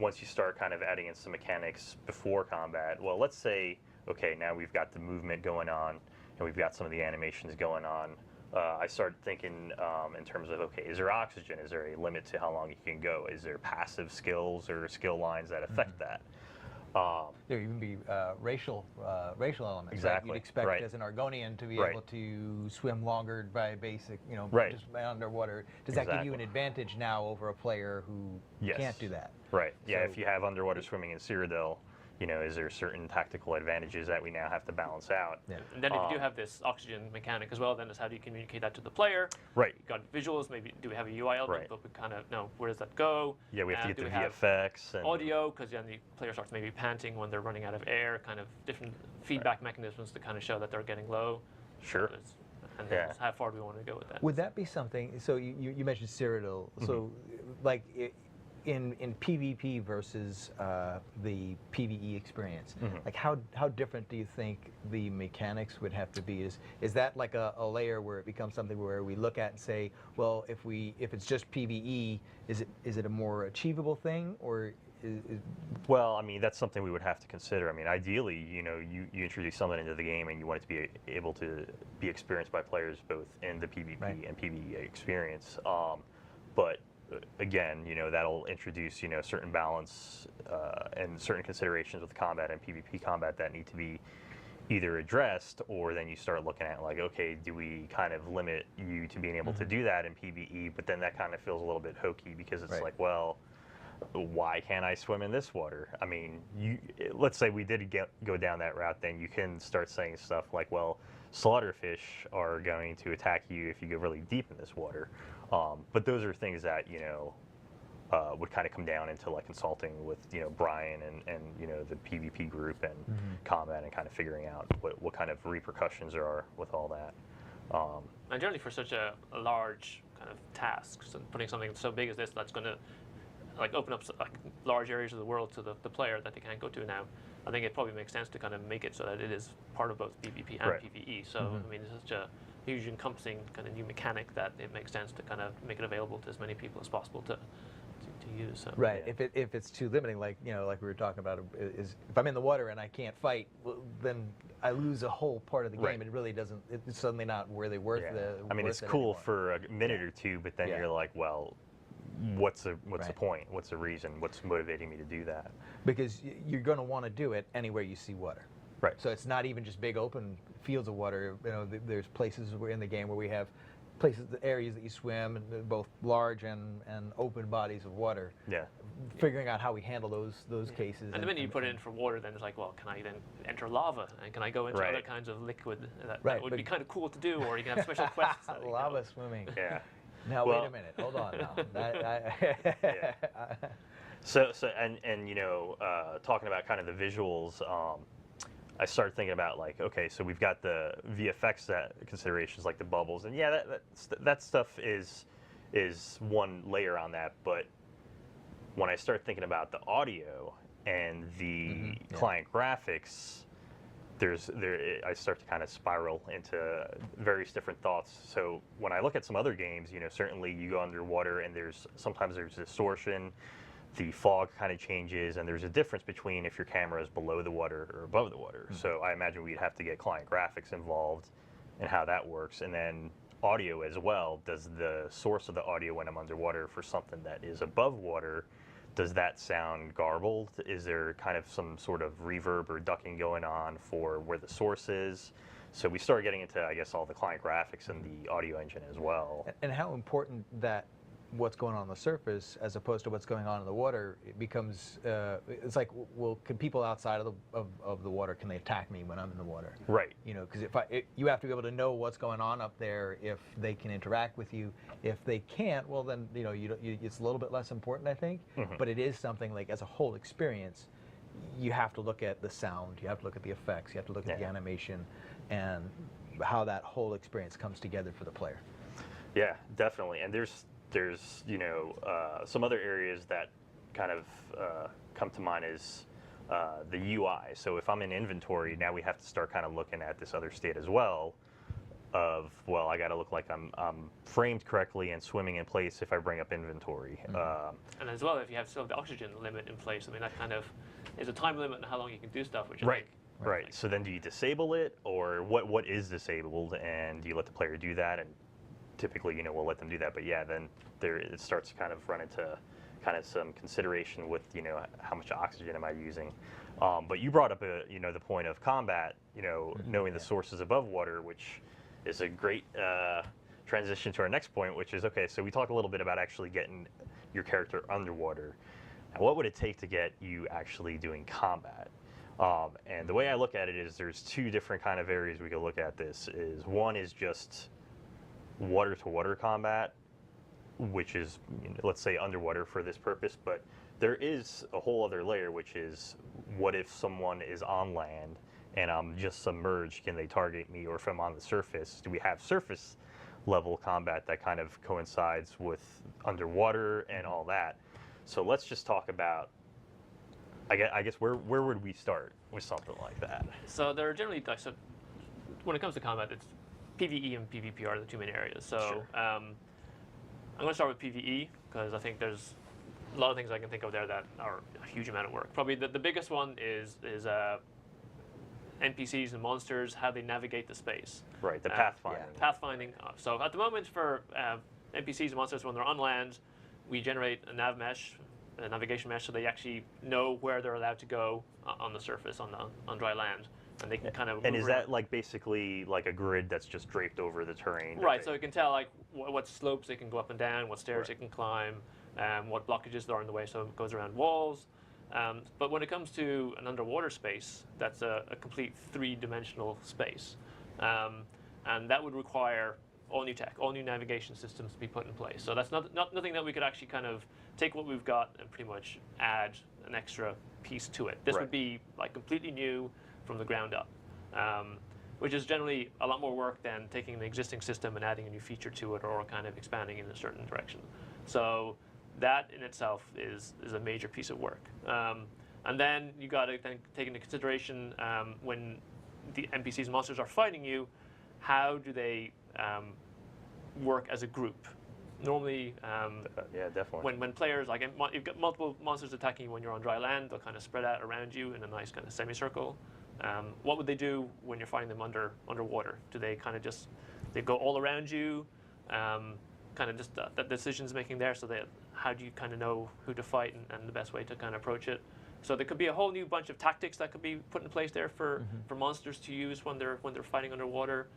once you start kind of adding in some mechanics before combat, well, let's say, okay, now we've got the movement going on and we've got some of the animations going on. I started thinking in terms of, okay, is there oxygen? Is there a limit to how long you can go? Is there passive skills or skill lines that affect that? There even be racial elements. Exactly. Right? You'd expect Right. as an Argonian to be Right. able to swim longer by basic, Right. just by underwater. Does that give you an Exactly. advantage now over a player who Yes. can't do that? Right. Yeah. So- If you have underwater swimming in Cyrodiil, is there certain tactical advantages that we now have to balance out? Yeah. And then if you do have this oxygen mechanic as well, then it's how do you communicate that to the player? Right. You've got visuals, maybe do we have a UI element, Right. but we kind of know where does that go? Yeah, we have to get do the we have VFX and audio, because then the player starts maybe panting when they're running out of air, kind of different feedback mechanisms to kind of show that they're getting low. Sure. And Yeah. that's how far do we want to go with that? Would that be something? So you mentioned Cyrodiil. So like in PvP versus the PvE experience, like how different do you think the mechanics would have to be? Is that like a layer where it becomes something where we look at and say, well, if it's just PvE, is it a more achievable thing, or well, I mean, that's something we would have to consider. I mean, ideally, you know, you introduce something into the game and you want it to be able to be experienced by players both in the PvP and PvE experience. But again, you know, that'll introduce, you know, certain balance and certain considerations with combat and PvP combat that need to be either addressed, or then you start looking at like, okay, do we kind of limit you to being able to do that in PvE? But then that kind of feels a little bit hokey because it's like, well, why can't I swim in this water? I mean, let's say we did go down that route, then you can start saying stuff like, well, slaughterfish are going to attack you if you go really deep in this water. But those are things that, you know, would kind of come down into like consulting with, you know, Brian and you know, the PvP group and combat, and kind of figuring out what kind of repercussions there are with all that. And generally for such a large kind of task, so putting something so big as this that's going to like open up like large areas of the world to the player that they can't go to now, I think it probably makes sense to kind of make it so that it is part of both PvP and PvE. So I mean, it's such a huge encompassing kind of new mechanic that it makes sense to kind of make it available to as many people as possible to use. So. Right. If it's too limiting, like, you know, like we were talking about, is if I'm in the water and I can't fight, well, then I lose a whole part of the game. It really doesn't. It's suddenly not really worth the. I mean, it's cool for a minute or two, but then you're like, well, what's the point? What's the reason? What's motivating me to do that? Because you're going to want to do it anywhere you see water. Right. So it's not even just big open fields of water. You know, there's places in the game where we have places, areas that you swim, and both large and open bodies of water. Yeah. Figuring out how we handle those cases. And the minute you put it in for water, then it's like, well, can I then enter lava? And can I go into other kinds of liquid? That would be kind of cool to do, or you can have special quests. Lava swimming. Yeah. Now, wait a minute. Hold on now. So and you know, talking about kind of the visuals, I started thinking about like, okay, so we've got the VFX considerations like the bubbles, and yeah, that stuff is one layer on that. But when I start thinking about the audio and the client graphics, I start to kind of spiral into various different thoughts. So when I look at some other games, you know, certainly you go underwater and sometimes there's distortion, the fog kind of changes, and there's a difference between if your camera is below the water or above the water. So I imagine we'd have to get client graphics involved and how that works. And then audio as well. Does the source of the audio when I'm underwater for something that is above water, does that sound garbled? Is there kind of some sort of reverb or ducking going on for where the source is? So we start getting into, I guess, all the client graphics and the audio engine as well. And how important that what's going on the surface as opposed to what's going on in the water, it becomes, it's like, well, can people outside of the water, can they attack me when I'm in the water? Right. You know, because you have to be able to know what's going on up there if they can interact with you. If they can't, well then, you know, it's a little bit less important, I think. But it is something like, as a whole experience, you have to look at the sound, you have to look at the effects, you have to look at the animation, and how that whole experience comes together for the player. Yeah, definitely. And there's you know, some other areas that kind of come to mind is the UI. So if I'm in inventory, now we have to start kind of looking at this other state as well of, well, I got to look like I'm framed correctly and swimming in place if I bring up inventory. And as well, if you have still the oxygen limit in place, I mean, that kind of is a time limit on how long you can do stuff, which right. Right. So then do you disable it, or what is disabled, and do you let the player do that? And typically, you know, we'll let them do that, but yeah, then it starts to kind of run into kind of some consideration with, you know, how much oxygen am I using. But you brought up you know, the point of combat, you know, knowing the sources above water, which is a great transition to our next point, which is, okay, so we talked a little bit about actually getting your character underwater. Now, what would it take to get you actually doing combat? And the way I look at it is there's two different kind of areas we could look at this. One is just water-to-water combat, which is, you know, let's say underwater for this purpose, but there is a whole other layer, which is, what if someone is on land and I'm just submerged, can they target me? Or if I'm on the surface, do we have surface level combat that kind of coincides with underwater and all that? So let's just talk about, I guess where would we start with something like that? So there are generally, so when it comes to combat, it's PvE and PvP are the two main areas. So Sure. I'm going to start with PvE because I think there's a lot of things I can think of there that are a huge amount of work. Probably the biggest one is NPCs and monsters, how they navigate the space. Right, the pathfinding. Pathfinding. So at the moment for NPCs and monsters, when they're on land, we generate a nav mesh, a navigation mesh, so they actually know where they're allowed to go on the surface, on dry land, and they can kind of. And move is around. that like basically like a grid that's just draped over the terrain? Right, so it can tell like what slopes they can go up and down, what stairs they can climb, what blockages there are in the way, so it goes around walls. But when it comes to an underwater space, that's a complete three-dimensional space. And that would require all new tech, all new navigation systems to be put in place. So that's nothing that we could actually kind of take what we've got and pretty much add an extra piece to it. This would be like completely new from the ground up, which is generally a lot more work than taking the existing system and adding a new feature to it or kind of expanding in a certain direction. So that in itself is a major piece of work. And then you got to then take into consideration when the NPCs and monsters are fighting you, how do they work as a group? Normally, yeah, definitely. when players, like you've got multiple monsters attacking you when you're on dry land, they'll kind of spread out around you in a nice kind of semicircle. What would they do when you're fighting them underwater? Do they kind of they go all around you? Kind of just the decisions making there, so that how do you kind of know who to fight and the best way to kind of approach it? So there could be a whole new bunch of tactics that could be put in place there for monsters to use when they're fighting underwater,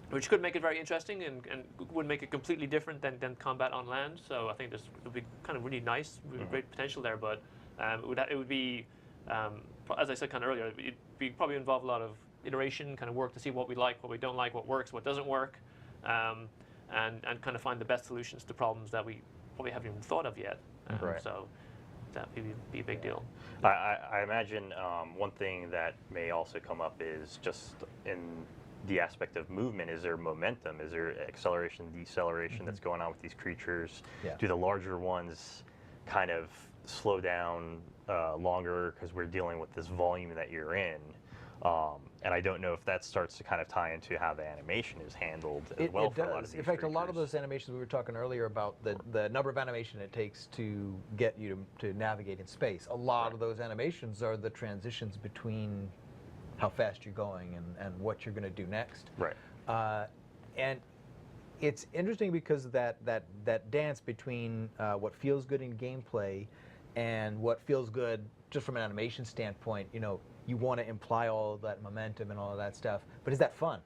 which could make it very interesting and would make it completely different than combat on land. So I think this would be kind of really nice, really great potential there. But it would be, as I said kind of earlier, it'd probably involve a lot of iteration, kind of work to see what we like, what we don't like, what works, what doesn't work. And kind of find the best solutions to problems that we probably haven't even thought of yet. Right. So that would be a big deal. I imagine one thing that may also come up is just in the aspect of movement. Is there momentum? Is there acceleration, deceleration that's going on with these creatures? Yeah. Do the larger ones kind of slow down longer because we're dealing with this volume that you're in? And I don't know if that starts to kind of tie into how the animation is handled as well for a lot of these In fact, a lot of creatures. those animations we were talking earlier about the number of animation it takes to get you to navigate in space. A lot of those animations are the transitions between how fast you're going and what you're going to do next. Right. And it's interesting because of that dance between what feels good in gameplay and what feels good just from an animation standpoint. You want to imply all of that momentum and all of that stuff, but is that fun?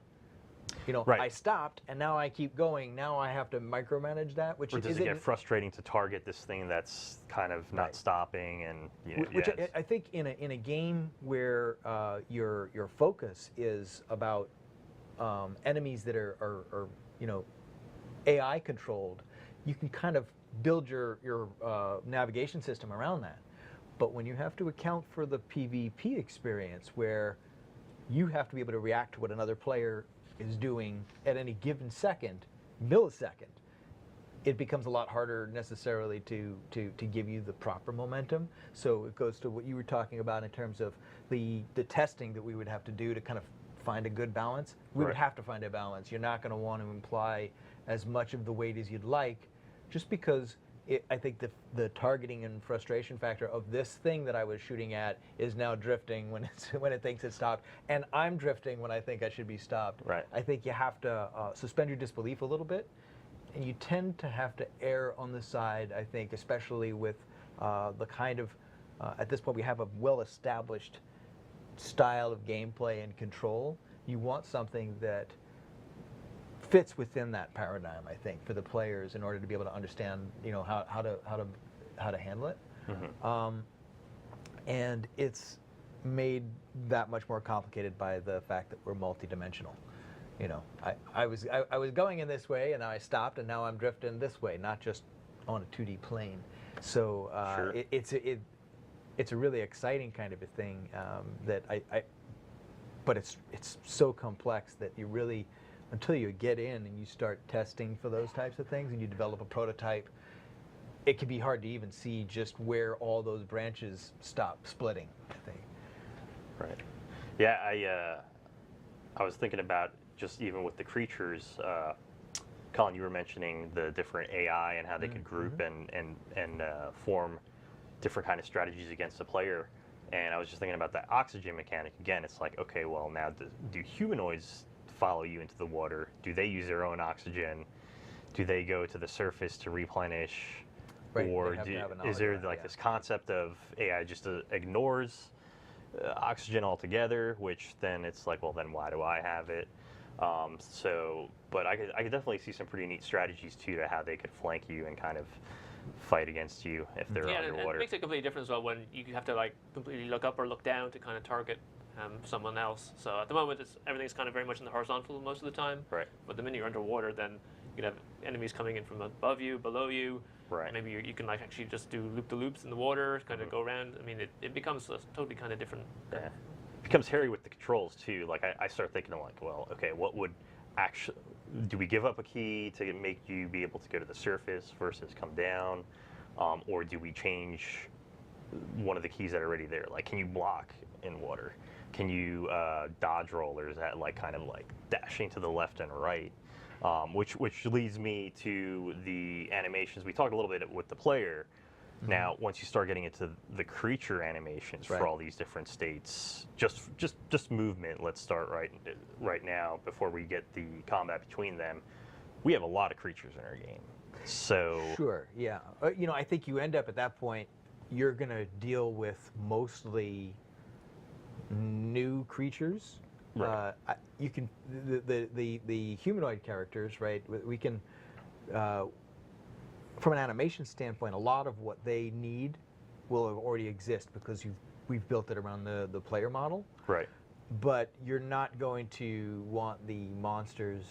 Right. I stopped and now I keep going. Now I have to micromanage that, which Or does it get frustrating to target this thing that's kind of not stopping and which I think in a game where your focus is about enemies that are AI controlled, you can kind of build your navigation system around that. But when you have to account for the PvP experience, where you have to be able to react to what another player is doing at any given millisecond, it becomes a lot harder necessarily to give you the proper momentum. So it goes to what you were talking about in terms of the testing that we would have to do to kind of find a good balance. We would have to find a balance. You're not going to want to imply as much of the weight as you'd like, just because I think the targeting and frustration factor of this thing that I was shooting at is now drifting when it thinks it's stopped, and I'm drifting when I think I should be stopped. Right. I think you have to suspend your disbelief a little bit, and you tend to have to err on the side, I think, especially with the kind of, at this point we have a well-established style of gameplay and control. You want something that fits within that paradigm, I think, for the players in order to be able to understand, how to handle it. And it's made that much more complicated by the fact that we're multidimensional. I was going in this way, and now I stopped, and now I'm drifting this way, not just on a 2D plane. So Sure. it's a really exciting kind of a thing that but it's so complex that you really, until you get in and you start testing for those types of things and you develop a prototype, it can be hard to even see just where all those branches stop splitting, I think. Right. Yeah, I was thinking about just even with the creatures. Colin, you were mentioning the different AI and how they could group and form different kind of strategies against the player. And I was just thinking about that oxygen mechanic again. It's like, okay, well now do humanoids follow you into the water? Do they use their own oxygen? Do they go to the surface to replenish? Right, Or is there like this concept of AI just ignores oxygen altogether, which then it's like, well, then why do I have it? But I could definitely see some pretty neat strategies too to how they could flank you and kind of fight against you if they're And underwater. it makes it completely different as well when you have to like completely look up or look down to kind of target someone else. So at the moment, everything's kind of very much in the horizontal most of the time. Right. But the minute you're underwater, then you can have enemies coming in from above you, below you. Right. Maybe you can like actually just do loop-the-loops in the water, kind of go around. I mean, it becomes a totally kind of different. Yeah. It becomes hairy with the controls too. Like I start thinking like, well, okay, what would actually, do we give up a key to make you be able to go to the surface versus come down? Or do we change one of the keys that are already there? Like, can you block in water? Can you dodge rollers at like kind of like dashing to the left and right? Which leads me to the animations. We talked a little bit with the player. Now, once you start getting into the creature animations for all these different states, just movement. Let's start right now before we get the combat between them. We have a lot of creatures in our game, so Sure, yeah. You know, I think you end up at that point, you're going to deal with mostly new creatures. Right. You can the humanoid characters, right? We can, from an animation standpoint, a lot of what they need will have already exist because we've built it around the player model. right. But you're not going to want the monsters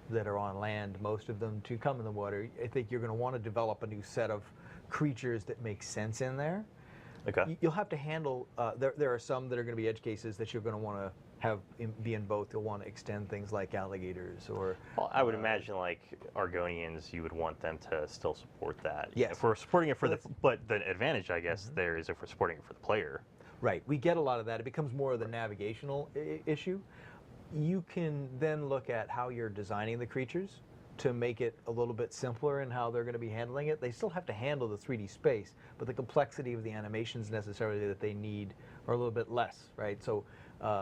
that are on land, most of them, to come in the water. I think you're going to want to develop a new set of creatures that make sense in there. Okay. You'll have to handle, there are some that are going to be edge cases that you're going to want to have be in both. You'll want to extend things like alligators or... Well, I would imagine like Argonians, you would want them to still support that. Yes. If we're supporting it for but the advantage, I guess, there is if we're supporting it for the player. Right. We get a lot of that. It becomes more of the navigational issue. You can then look at how you're designing the creatures to make it a little bit simpler in how they're going to be handling it. They still have to handle the 3D space, but the complexity of the animations necessarily that they need are a little bit less, right? So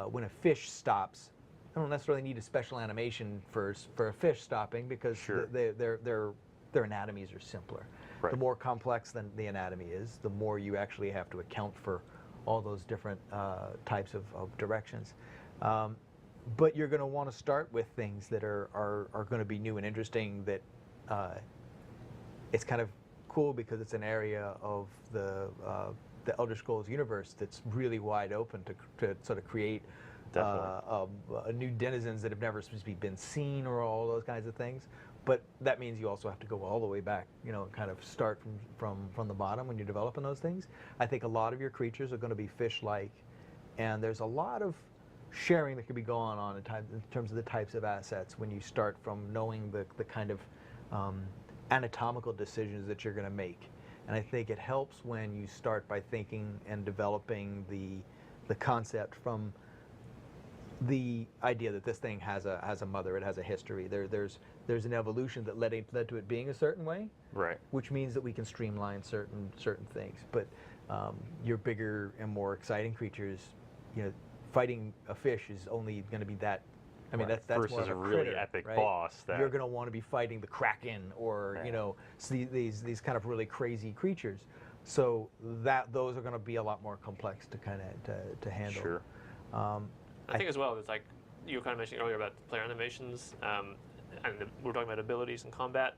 when a fish stops, I don't necessarily need a special animation for a fish stopping because their anatomies are simpler. Right. The more complex than the anatomy is, the more you actually have to account for all those different types of directions. But you're going to want to start with things that are going to be new and interesting. That it's kind of cool because it's an area of the Elder Scrolls universe that's really wide open to sort of create new denizens that have never been seen or all those kinds of things. But that means you also have to go all the way back, you know, kind of start from the bottom when you're developing those things. I think a lot of your creatures are going to be fish-like, and there's a lot of sharing that could be going on in terms of the types of assets when you start from knowing the kind of anatomical decisions that you're going to make. And I think it helps when you start by thinking and developing the concept from the idea that this thing has a mother, it has a history. There's an evolution that led to it being a certain way, Right. which means that we can streamline certain things. But your bigger and more exciting creatures, you know, fighting a fish is only going to be that. I mean, that's versus more of a a really critter, epic right? boss that You're going to want to be fighting the Kraken or you know these kind of really crazy creatures. So those are going to be a lot more complex to kind of to handle. Sure. I think as well, it's like you were kind of mentioning earlier about player animations, and we were talking about abilities and combat.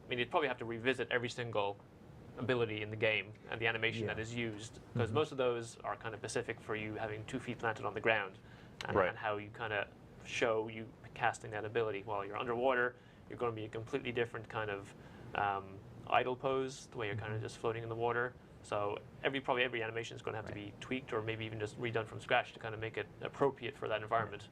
I mean, you'd probably have to revisit every single ability in the game and the animation that is used, because most of those are kind of specific for you having 2 feet planted on the ground, and how you kind of show you casting that ability. While you're underwater, you're going to be a completely different kind of idle pose, the way you're kind of just floating in the water. So probably every animation is going to have to be tweaked or maybe even just redone from scratch to kind of make it appropriate for that environment.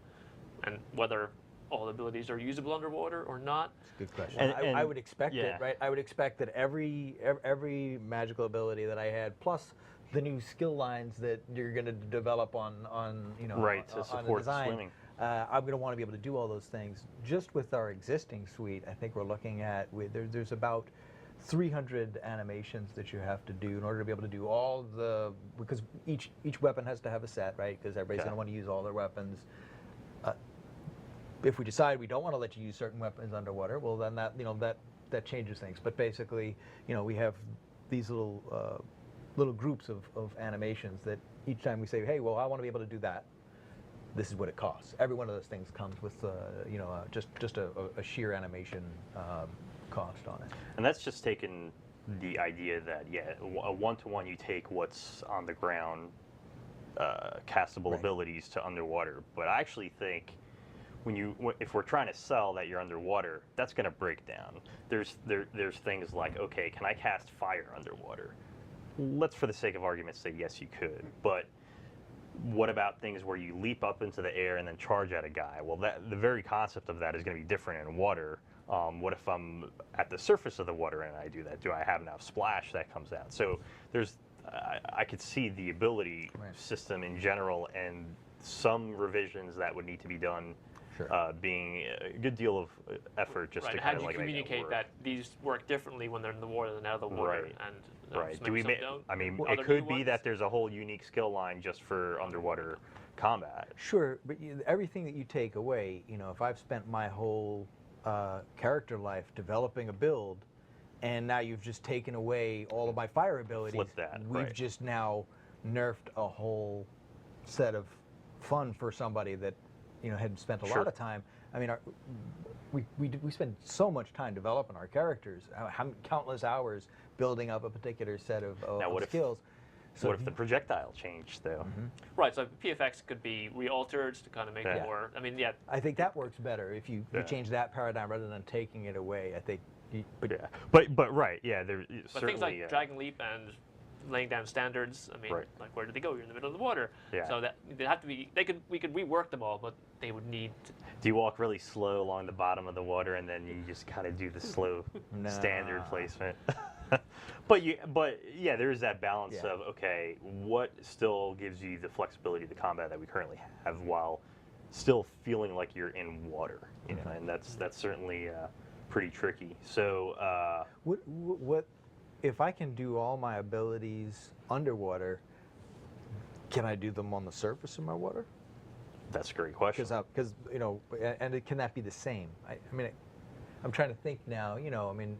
And whether all abilities are usable underwater or not. Good question. And I would expect yeah. it, right? I would expect that every magical ability that I had, plus the new skill lines that you're going to develop on you know, Right, to on the support design, swimming. I'm going to want to be able to do all those things. Just with our existing suite, I think we're looking at there's about 300 animations that you have to do in order to be able to do all the, because each weapon has to have a set, right? Because everybody's Okay. going to want to use all their weapons. If we decide we don't want to let you use certain weapons underwater, well, then that, you know, that changes things. But basically, you know, we have these little groups of animations that each time we say, hey, well, I want to be able to do that, this is what it costs. Every one of those things comes with, you know, just a sheer animation cost on it. And that's just taking the idea that, yeah, a one-to-one, you take what's on the ground, castable Right. abilities to underwater. But I actually think if we're trying to sell that you're underwater, that's going to break down. There's things like, okay, can I cast fire underwater? Let's, for the sake of argument, say yes, you could. But what about things where you leap up into the air and then charge at a guy? Well, the very concept of that is going to be different in water. What if I'm at the surface of the water and I do that? Do I have enough splash that comes out? So I could see the ability Right. system in general and some revisions that would need to be done. Sure. Being a good deal of effort just Right. to How kind do of you like make it communicate work. that these work differently when they're in the water than out of the water? Right. And Right. some Do we some make? don't. I mean, Are it there could new be ones? that there's a whole unique skill line just for underwater combat. Sure, but everything that you take away, you know, if I've spent my whole character life developing a build, and now you've just taken away all of my fire abilities, Flip that, we've right. just now nerfed a whole set of fun for somebody that, you know, had spent a Sure. lot of time. I mean, we spend so much time developing our characters, countless hours building up a particular set of Now, what if- skills. So What if the projectile changed though? Right, so PFX could be re-altered to kind of make Yeah. it more. I mean, yeah, I think that works better if you Yeah. change that paradigm rather than taking it away. I think. Yeah, but right, yeah, there but certainly. things like drag and leap and laying down standards. I mean, Right. like where do they go? You're in the middle of the water. Yeah. So that they have to be. We could rework them all, but they would need. Do you walk really slow along the bottom of the water and then you just kind of do the slow standard Nah. placement? but yeah, there is that balance Yeah. of, okay, what still gives you the flexibility of the combat that we currently have while still feeling like you're in water, you know, and that's certainly pretty tricky. So What if I can do all my abilities underwater? Can I do them on the surface of my water? that's a great question. Because you know, and can that be the same? I mean, I'm trying to think now. You know, I mean,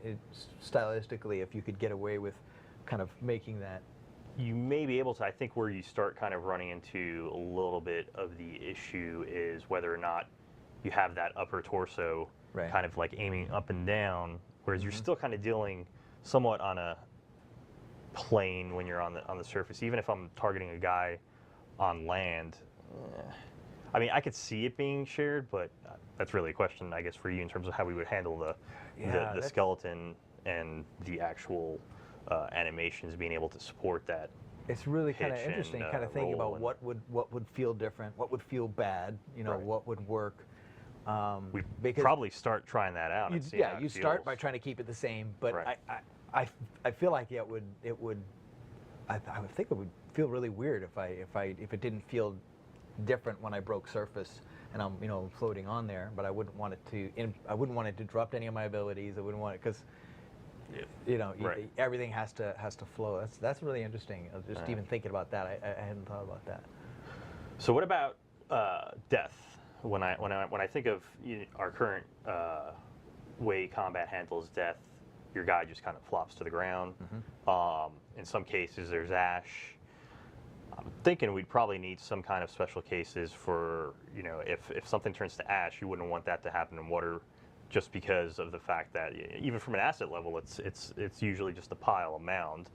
stylistically, if you could get away with kind of making that. You may be able to. I think where you start kind of running into a little bit of the issue is whether or not you have that upper torso Right. kind of like aiming up and down, whereas you're still kind of dealing somewhat on a plane when you're on the surface. Even if I'm targeting a guy on land, I mean, I could see it being shared, but that's really a question, I guess, for you in terms of how we would handle the that's- skeleton and the actual animations being able to support that. It's really kind of pitch and, interesting, kind of thinking roll about and- what would feel different, what would feel bad, you know, Right. what would work. We Because probably start trying that out. And see how it you start feels. by trying to keep it the same, but Right. I feel like I would think it would feel really weird if it didn't feel different when I broke surface and I'm, you know, floating on there. But I wouldn't want it to disrupt any of my abilities. I wouldn't want it because, you know, Right. everything has to flow. That's really interesting. Just Right. even thinking about that, I hadn't thought about that. So what about death? When I think of our current way combat handles death, your guy just kind of flops to the ground. In some cases, there's ash. I'm thinking we'd probably need some kind of special cases for, you know, if something turns to ash, you wouldn't want that to happen in water, just because of the fact that even from an asset level, it's usually just a pile, a mound,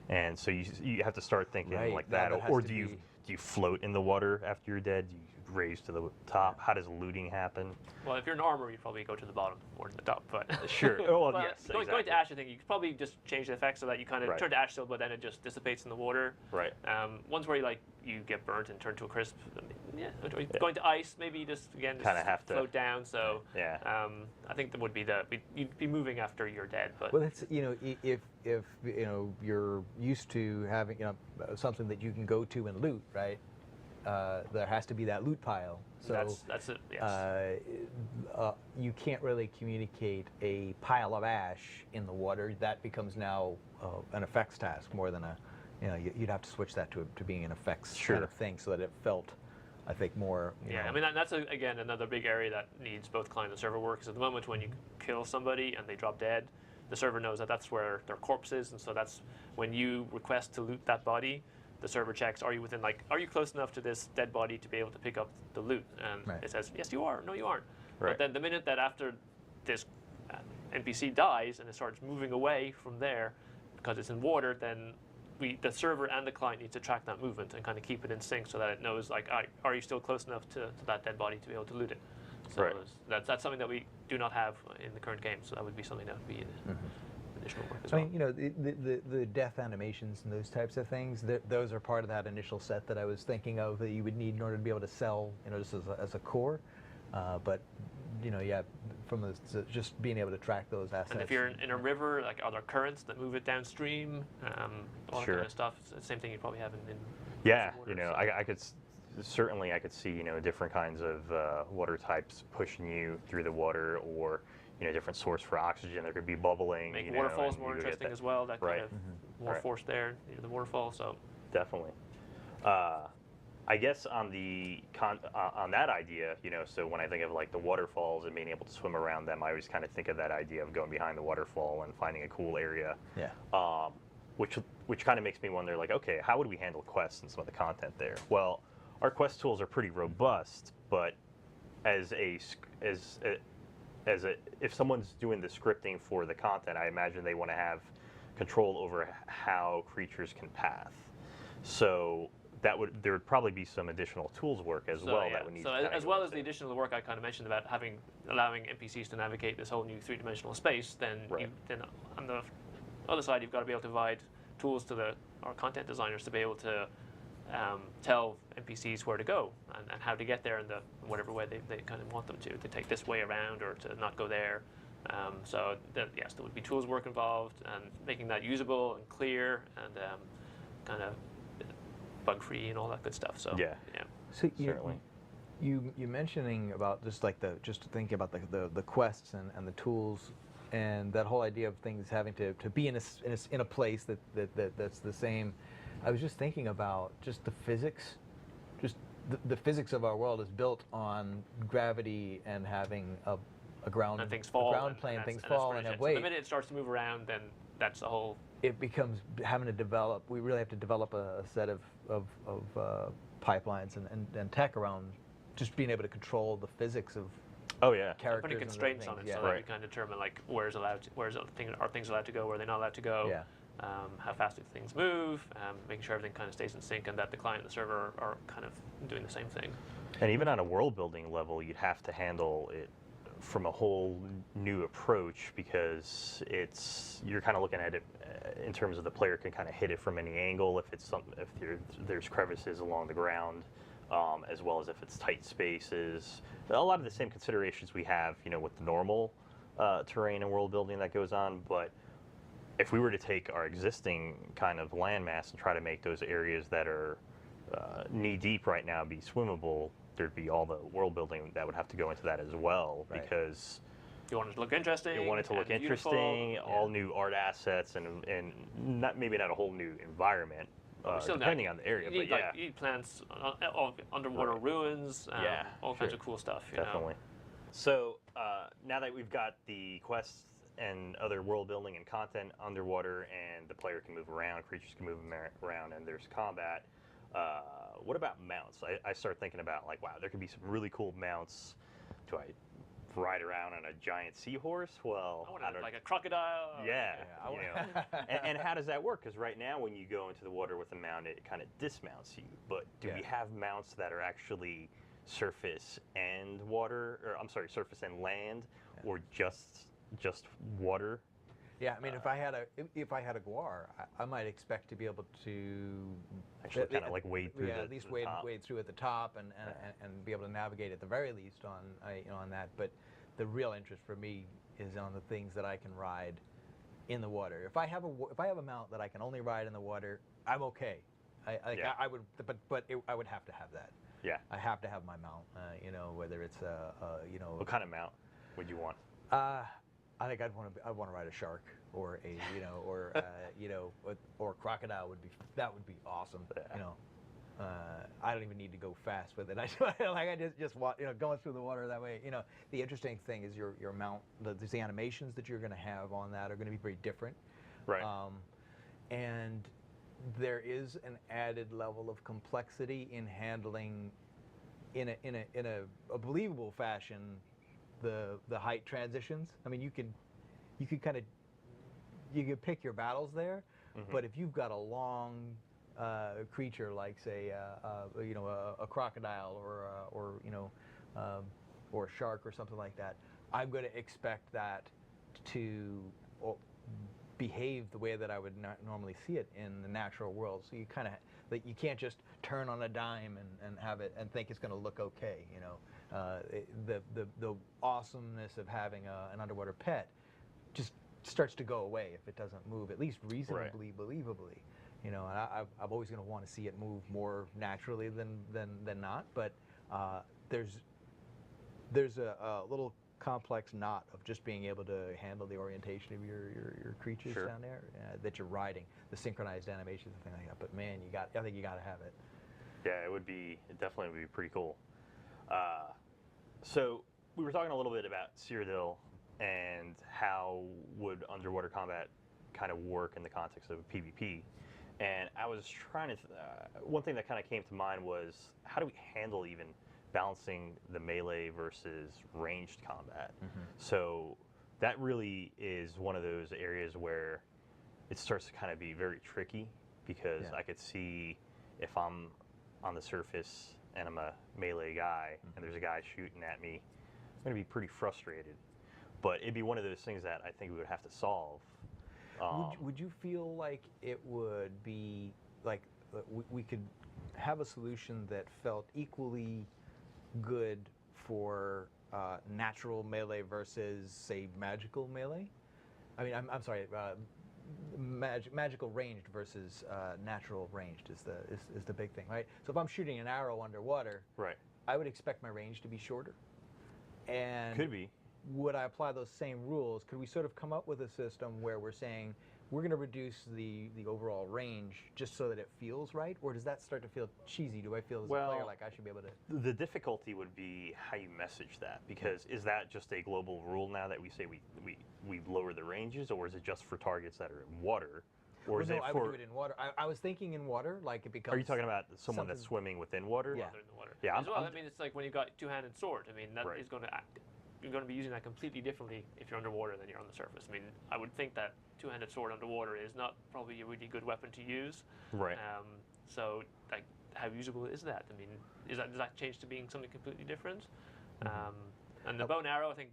and so you have to start thinking Right. like Now that. that has Or to do be- you float in the water after you're dead? Do you raise to the top? How does looting happen? Well, if you're an armor, you'd probably go to the bottom or to the top. But Sure. Oh, well, but yes, going exactly. to ash, I think you could probably just change the effect so that you kind of Right. turn to ash still, but then it just dissipates in the water. Right. Ones where you get burnt and turn to a crisp. Yeah. Or going to ice, maybe you just again Kinda have to- float down. So Yeah. I think that would be you'd be moving after you're dead. But Well, it's, if you're used to having something that you can go to and loot, right? There has to be that loot pile. So that's it. Yes. you can't really communicate a pile of ash in the water. That becomes now an effects task more than you'd have to switch that to being an effects kind of thing, so that it felt, I think, more. I mean that's again another big area that needs both client and server work. Because at the moment when you kill somebody and they drop dead, the server knows that that's where their corpse is, and so that's when you request to loot that body. The server checks, are you close enough to this dead body to be able to pick up the loot? And it says, yes, you are. No, you aren't. Right. But then the minute that after this NPC dies and it starts moving away from there because it's in water, then the server and the client need to track that movement and kind of keep it in sync so that it knows, like, are you still close enough to that dead body to be able to loot it? So Right. that's something that we do not have in the current game. So that would be something that would be additional work as I well. mean, the death animations and those types of things, those are part of that initial set that I was thinking of that you would need in order to be able to sell, just as a core. But from just being able to track those assets. And if you're in a river, like are there currents that move it downstream, all that kind of stuff. It's the same thing you probably have in Yeah, water, so. I could certainly see different kinds of water types pushing you through the water, or different source for oxygen. There could be bubbling. Make waterfalls and more you get interesting that. as well. That Right. kind of more Right. force there, the waterfall. So Definitely. I guess on the on that idea, so when I think of like the waterfalls and being able to swim around them, I always kind of think of that idea of going behind the waterfall and finding a cool area. Yeah. Which kind of makes me wonder, like, okay, how would we handle quests and some of the content there? Well, our quest tools are pretty robust, but if someone's doing the scripting for the content, I imagine they want to have control over how creatures can path. So there would probably be some additional tools work as well that would need. So to as well as the additional work I kind of mentioned about allowing NPCs to navigate this whole new three-dimensional space, then then on the other side you've got to be able to provide tools to our content designers to be able to tell NPCs where to go and how to get there in whatever way they kind of want them to take this way around or to not go there. Yes, there would be tools work involved and making that usable and clear and kind of bug-free and all that good stuff. So yeah. So Certainly. You mentioning about just thinking about the quests and the tools and that whole idea of things having to be in a place that's the same. I was just thinking about just the physics, the physics of our world is built on gravity and having a ground and things fall, ground plane, things fall and have So weight. the minute it starts to move around, then that's the whole. It becomes having to develop. We really have to develop a set of pipelines and tech around just being able to control the physics of characters. Putting constraints on it, so that you can determine like are things allowed to go, where are they not allowed to go. Yeah. How fast do things move? Making sure everything kind of stays in sync, and that the client and the server are kind of doing the same thing. And even on a world building level, you'd have to handle it from a whole new approach, because you're kind of looking at it in terms of the player can kind of hit it from any angle if there's crevices along the ground, as well as if it's tight spaces. A lot of the same considerations we have, with the normal terrain and world building that goes on. But if we were to take our existing kind of landmass and try to make those areas that are knee deep right now be swimmable, there'd be all the world building that would have to go into that as well, because you want it to look interesting. You want it to look interesting, all new art assets, and maybe not a whole new environment, depending on the area. You need plants, underwater ruins, all kinds of cool stuff. Definitely. So now that we've got the quests and other world building and content underwater, and the player can move around, creatures can move around, and there's combat, what about mounts? I start thinking about, like, wow, there could be some really cool mounts. Do I ride around on a giant seahorse? Well, I want like a crocodile. And how does that work? Because right now, when you go into the water with a mount, it kind of dismounts you. But do we have mounts that are actually surface and water, or I'm sorry, surface and land, or just water. Yeah, I mean, if I had a Gore, I might expect to be able to Actually kind of like wade through at least wade through at the top and be able to navigate at the very least on on that. But the real interest for me is on the things that I can ride in the water. If I have a mount that I can only ride in the water, I'm okay. I would, but I would have to have that. Yeah. I have to have my mount. Whether it's What kind of mount would you want? I think I'd want to ride a shark or a or a crocodile would be awesome. Yeah. I don't even need to go fast with it. I just want going through the water that way. The interesting thing is your mount. The animations that you're going to have on that are going to be very different. Right. And there is an added level of complexity in handling in a believable fashion the height transitions. I mean, you can pick your battles there, but if you've got a long creature like say a crocodile or a shark or something like that, I'm going to expect that to behave the way that I would not normally see it in the natural world. So you kind of you can't just turn on a dime and have it and think it's going to look okay. The awesomeness of having an underwater pet just starts to go away if it doesn't move at least reasonably believably. And I'm always going to want to see it move more naturally than not. But there's a little complex knot of just being able to handle the orientation of your creatures down there that you're riding, the synchronized animations and things like that. But man, I think you got to have it. Yeah, it definitely would be pretty cool. So we were talking a little bit about Cyrodiil and how would underwater combat kind of work in the context of PvP. And I was trying to, one thing that kind of came to mind was how do we handle even balancing the melee versus ranged combat? So that really is one of those areas where it starts to kind of be very tricky because I could see if I'm on the surface and I'm a melee guy and there's a guy shooting at me, I'm going to be pretty frustrated. But it'd be one of those things that I think we would have to solve. Would you feel like it would be like we could have a solution that felt equally good for natural melee versus, say, magical melee? I mean, I'm sorry, magical ranged versus natural ranged is the big thing, right? So if I'm shooting an arrow underwater, right, I would expect my range to be shorter. And could be. Would I apply those same rules? Could we sort of come up with a system where we're saying we're going to reduce the overall range just so that it feels right, or does that start to feel cheesy? Do I feel as a player like I should be able to? The difficulty would be how you message that, because is that just a global rule now that we say we lower the ranges, or is it just for targets that are in water? Or is it I would do it in water. I was thinking in water, like it becomes. Are you talking about someone that's swimming within water? Yeah. In the water. Yeah. I mean, it's like when you got two-handed sword. I mean, that is going to act. You're going to be using that completely differently if you're underwater than you're on the surface. I mean, I would think that two-handed sword underwater is not probably a really good weapon to use. Right. So, like, how usable is that? I mean, does that change to being something completely different? And the bow and arrow, I think,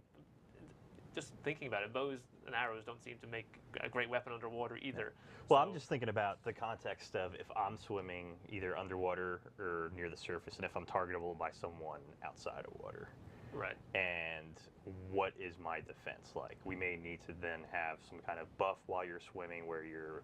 just thinking about it, bows and arrows don't seem to make a great weapon underwater either. Well, I'm just thinking about the context of if I'm swimming either underwater or near the surface, and if I'm targetable by someone outside of water. Right. And what is my defense like? We may need to then have some kind of buff while you're swimming where you're.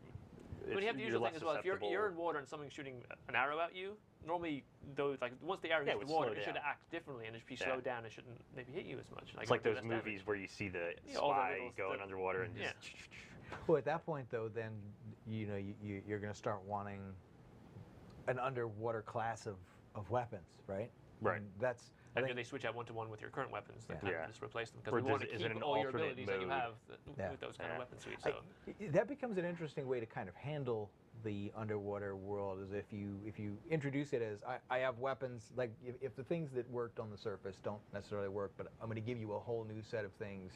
But you have the usual thing as well. If you're in water and someone's shooting an arrow at you, normally those once the arrow hits the water, it should act differently, and if you slow down, it shouldn't maybe hit you as much. It's like those movies where you see the spy going underwater and just. Well, at that point though, then you're going to start wanting an underwater class of weapons, right? Right. And that's. And then they switch out one-to-one with your current weapons, then kind of just replace them. Because Or we want to is it keep an all your alternate abilities that you mode? have with those kind of weapon suites. So. That becomes an interesting way to kind of handle the underwater world, is if you introduce it as I have weapons, like if the things that worked on the surface don't necessarily work, but I'm going to give you a whole new set of things.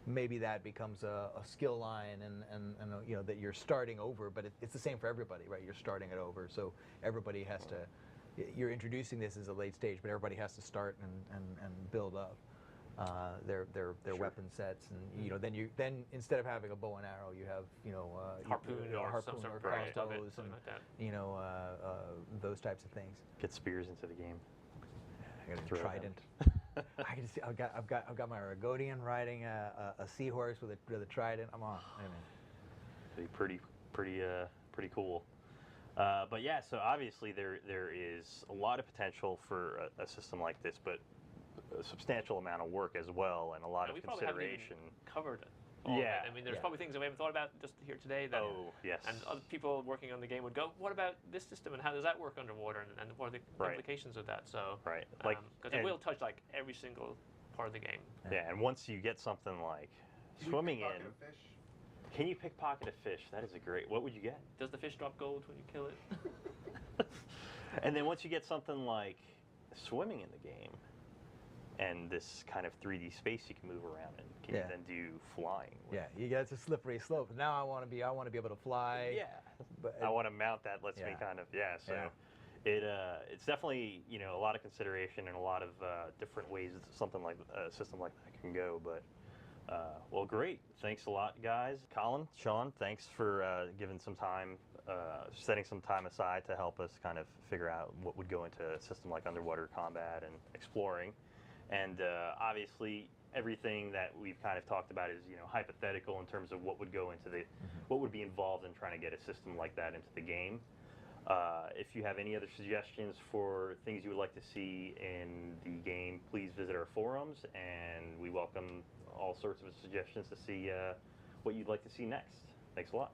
Maybe that becomes a skill line, and that you're starting over, but it's the same for everybody, right? You're starting it over, so everybody has to you're introducing this as a late stage, but everybody has to start and build up their weapon sets, and then instead of having a bow and arrow, you have harpoon or some sort of variant of it, crossbows something and like that. those types of things. Get spears into the game. I got a Throw them. trident. I can see. I've got my Argonian riding a seahorse with a trident. I'm on. I mean, It'd be pretty cool. But yeah, so obviously there is a lot of potential for a system like this, but a substantial amount of work as well, and a lot of We probably haven't even consideration. covered it. All Yeah. of it. I mean, there's Yeah. probably things that we haven't thought about just here today. That, Oh, yes. And other people working on the game would go, "What about this system, and how does that work underwater, and what are the Right. implications of that?" So, Right. because it and- will touch like every single part of the game. Yeah, and once you get something like swimming Pocket in, of fish. can you pickpocket a fish? That is a great. What would you get? Does the fish drop gold when you kill it? And then once you get something like swimming in the game, and this kind of 3D space you can move around in, can Yeah. you then do flying? with? yeah, you get it's a slippery slope. Now I want to be able to fly. Yeah. But I want to mount that. Lets me Yeah. kind of So Yeah. it's definitely a lot of consideration and a lot of different ways something like a system like that can go. But well, great. Thanks a lot, guys. Colin, Sean, thanks for giving some time, setting some time aside to help us kind of figure out what would go into a system like underwater combat and exploring. And obviously, everything that we've kind of talked about is hypothetical in terms of what would go into what would be involved in trying to get a system like that into the game. If you have any other suggestions for things you would like to see in the game, please visit our forums, and we welcome all sorts of suggestions to see what you'd like to see next. Thanks a lot.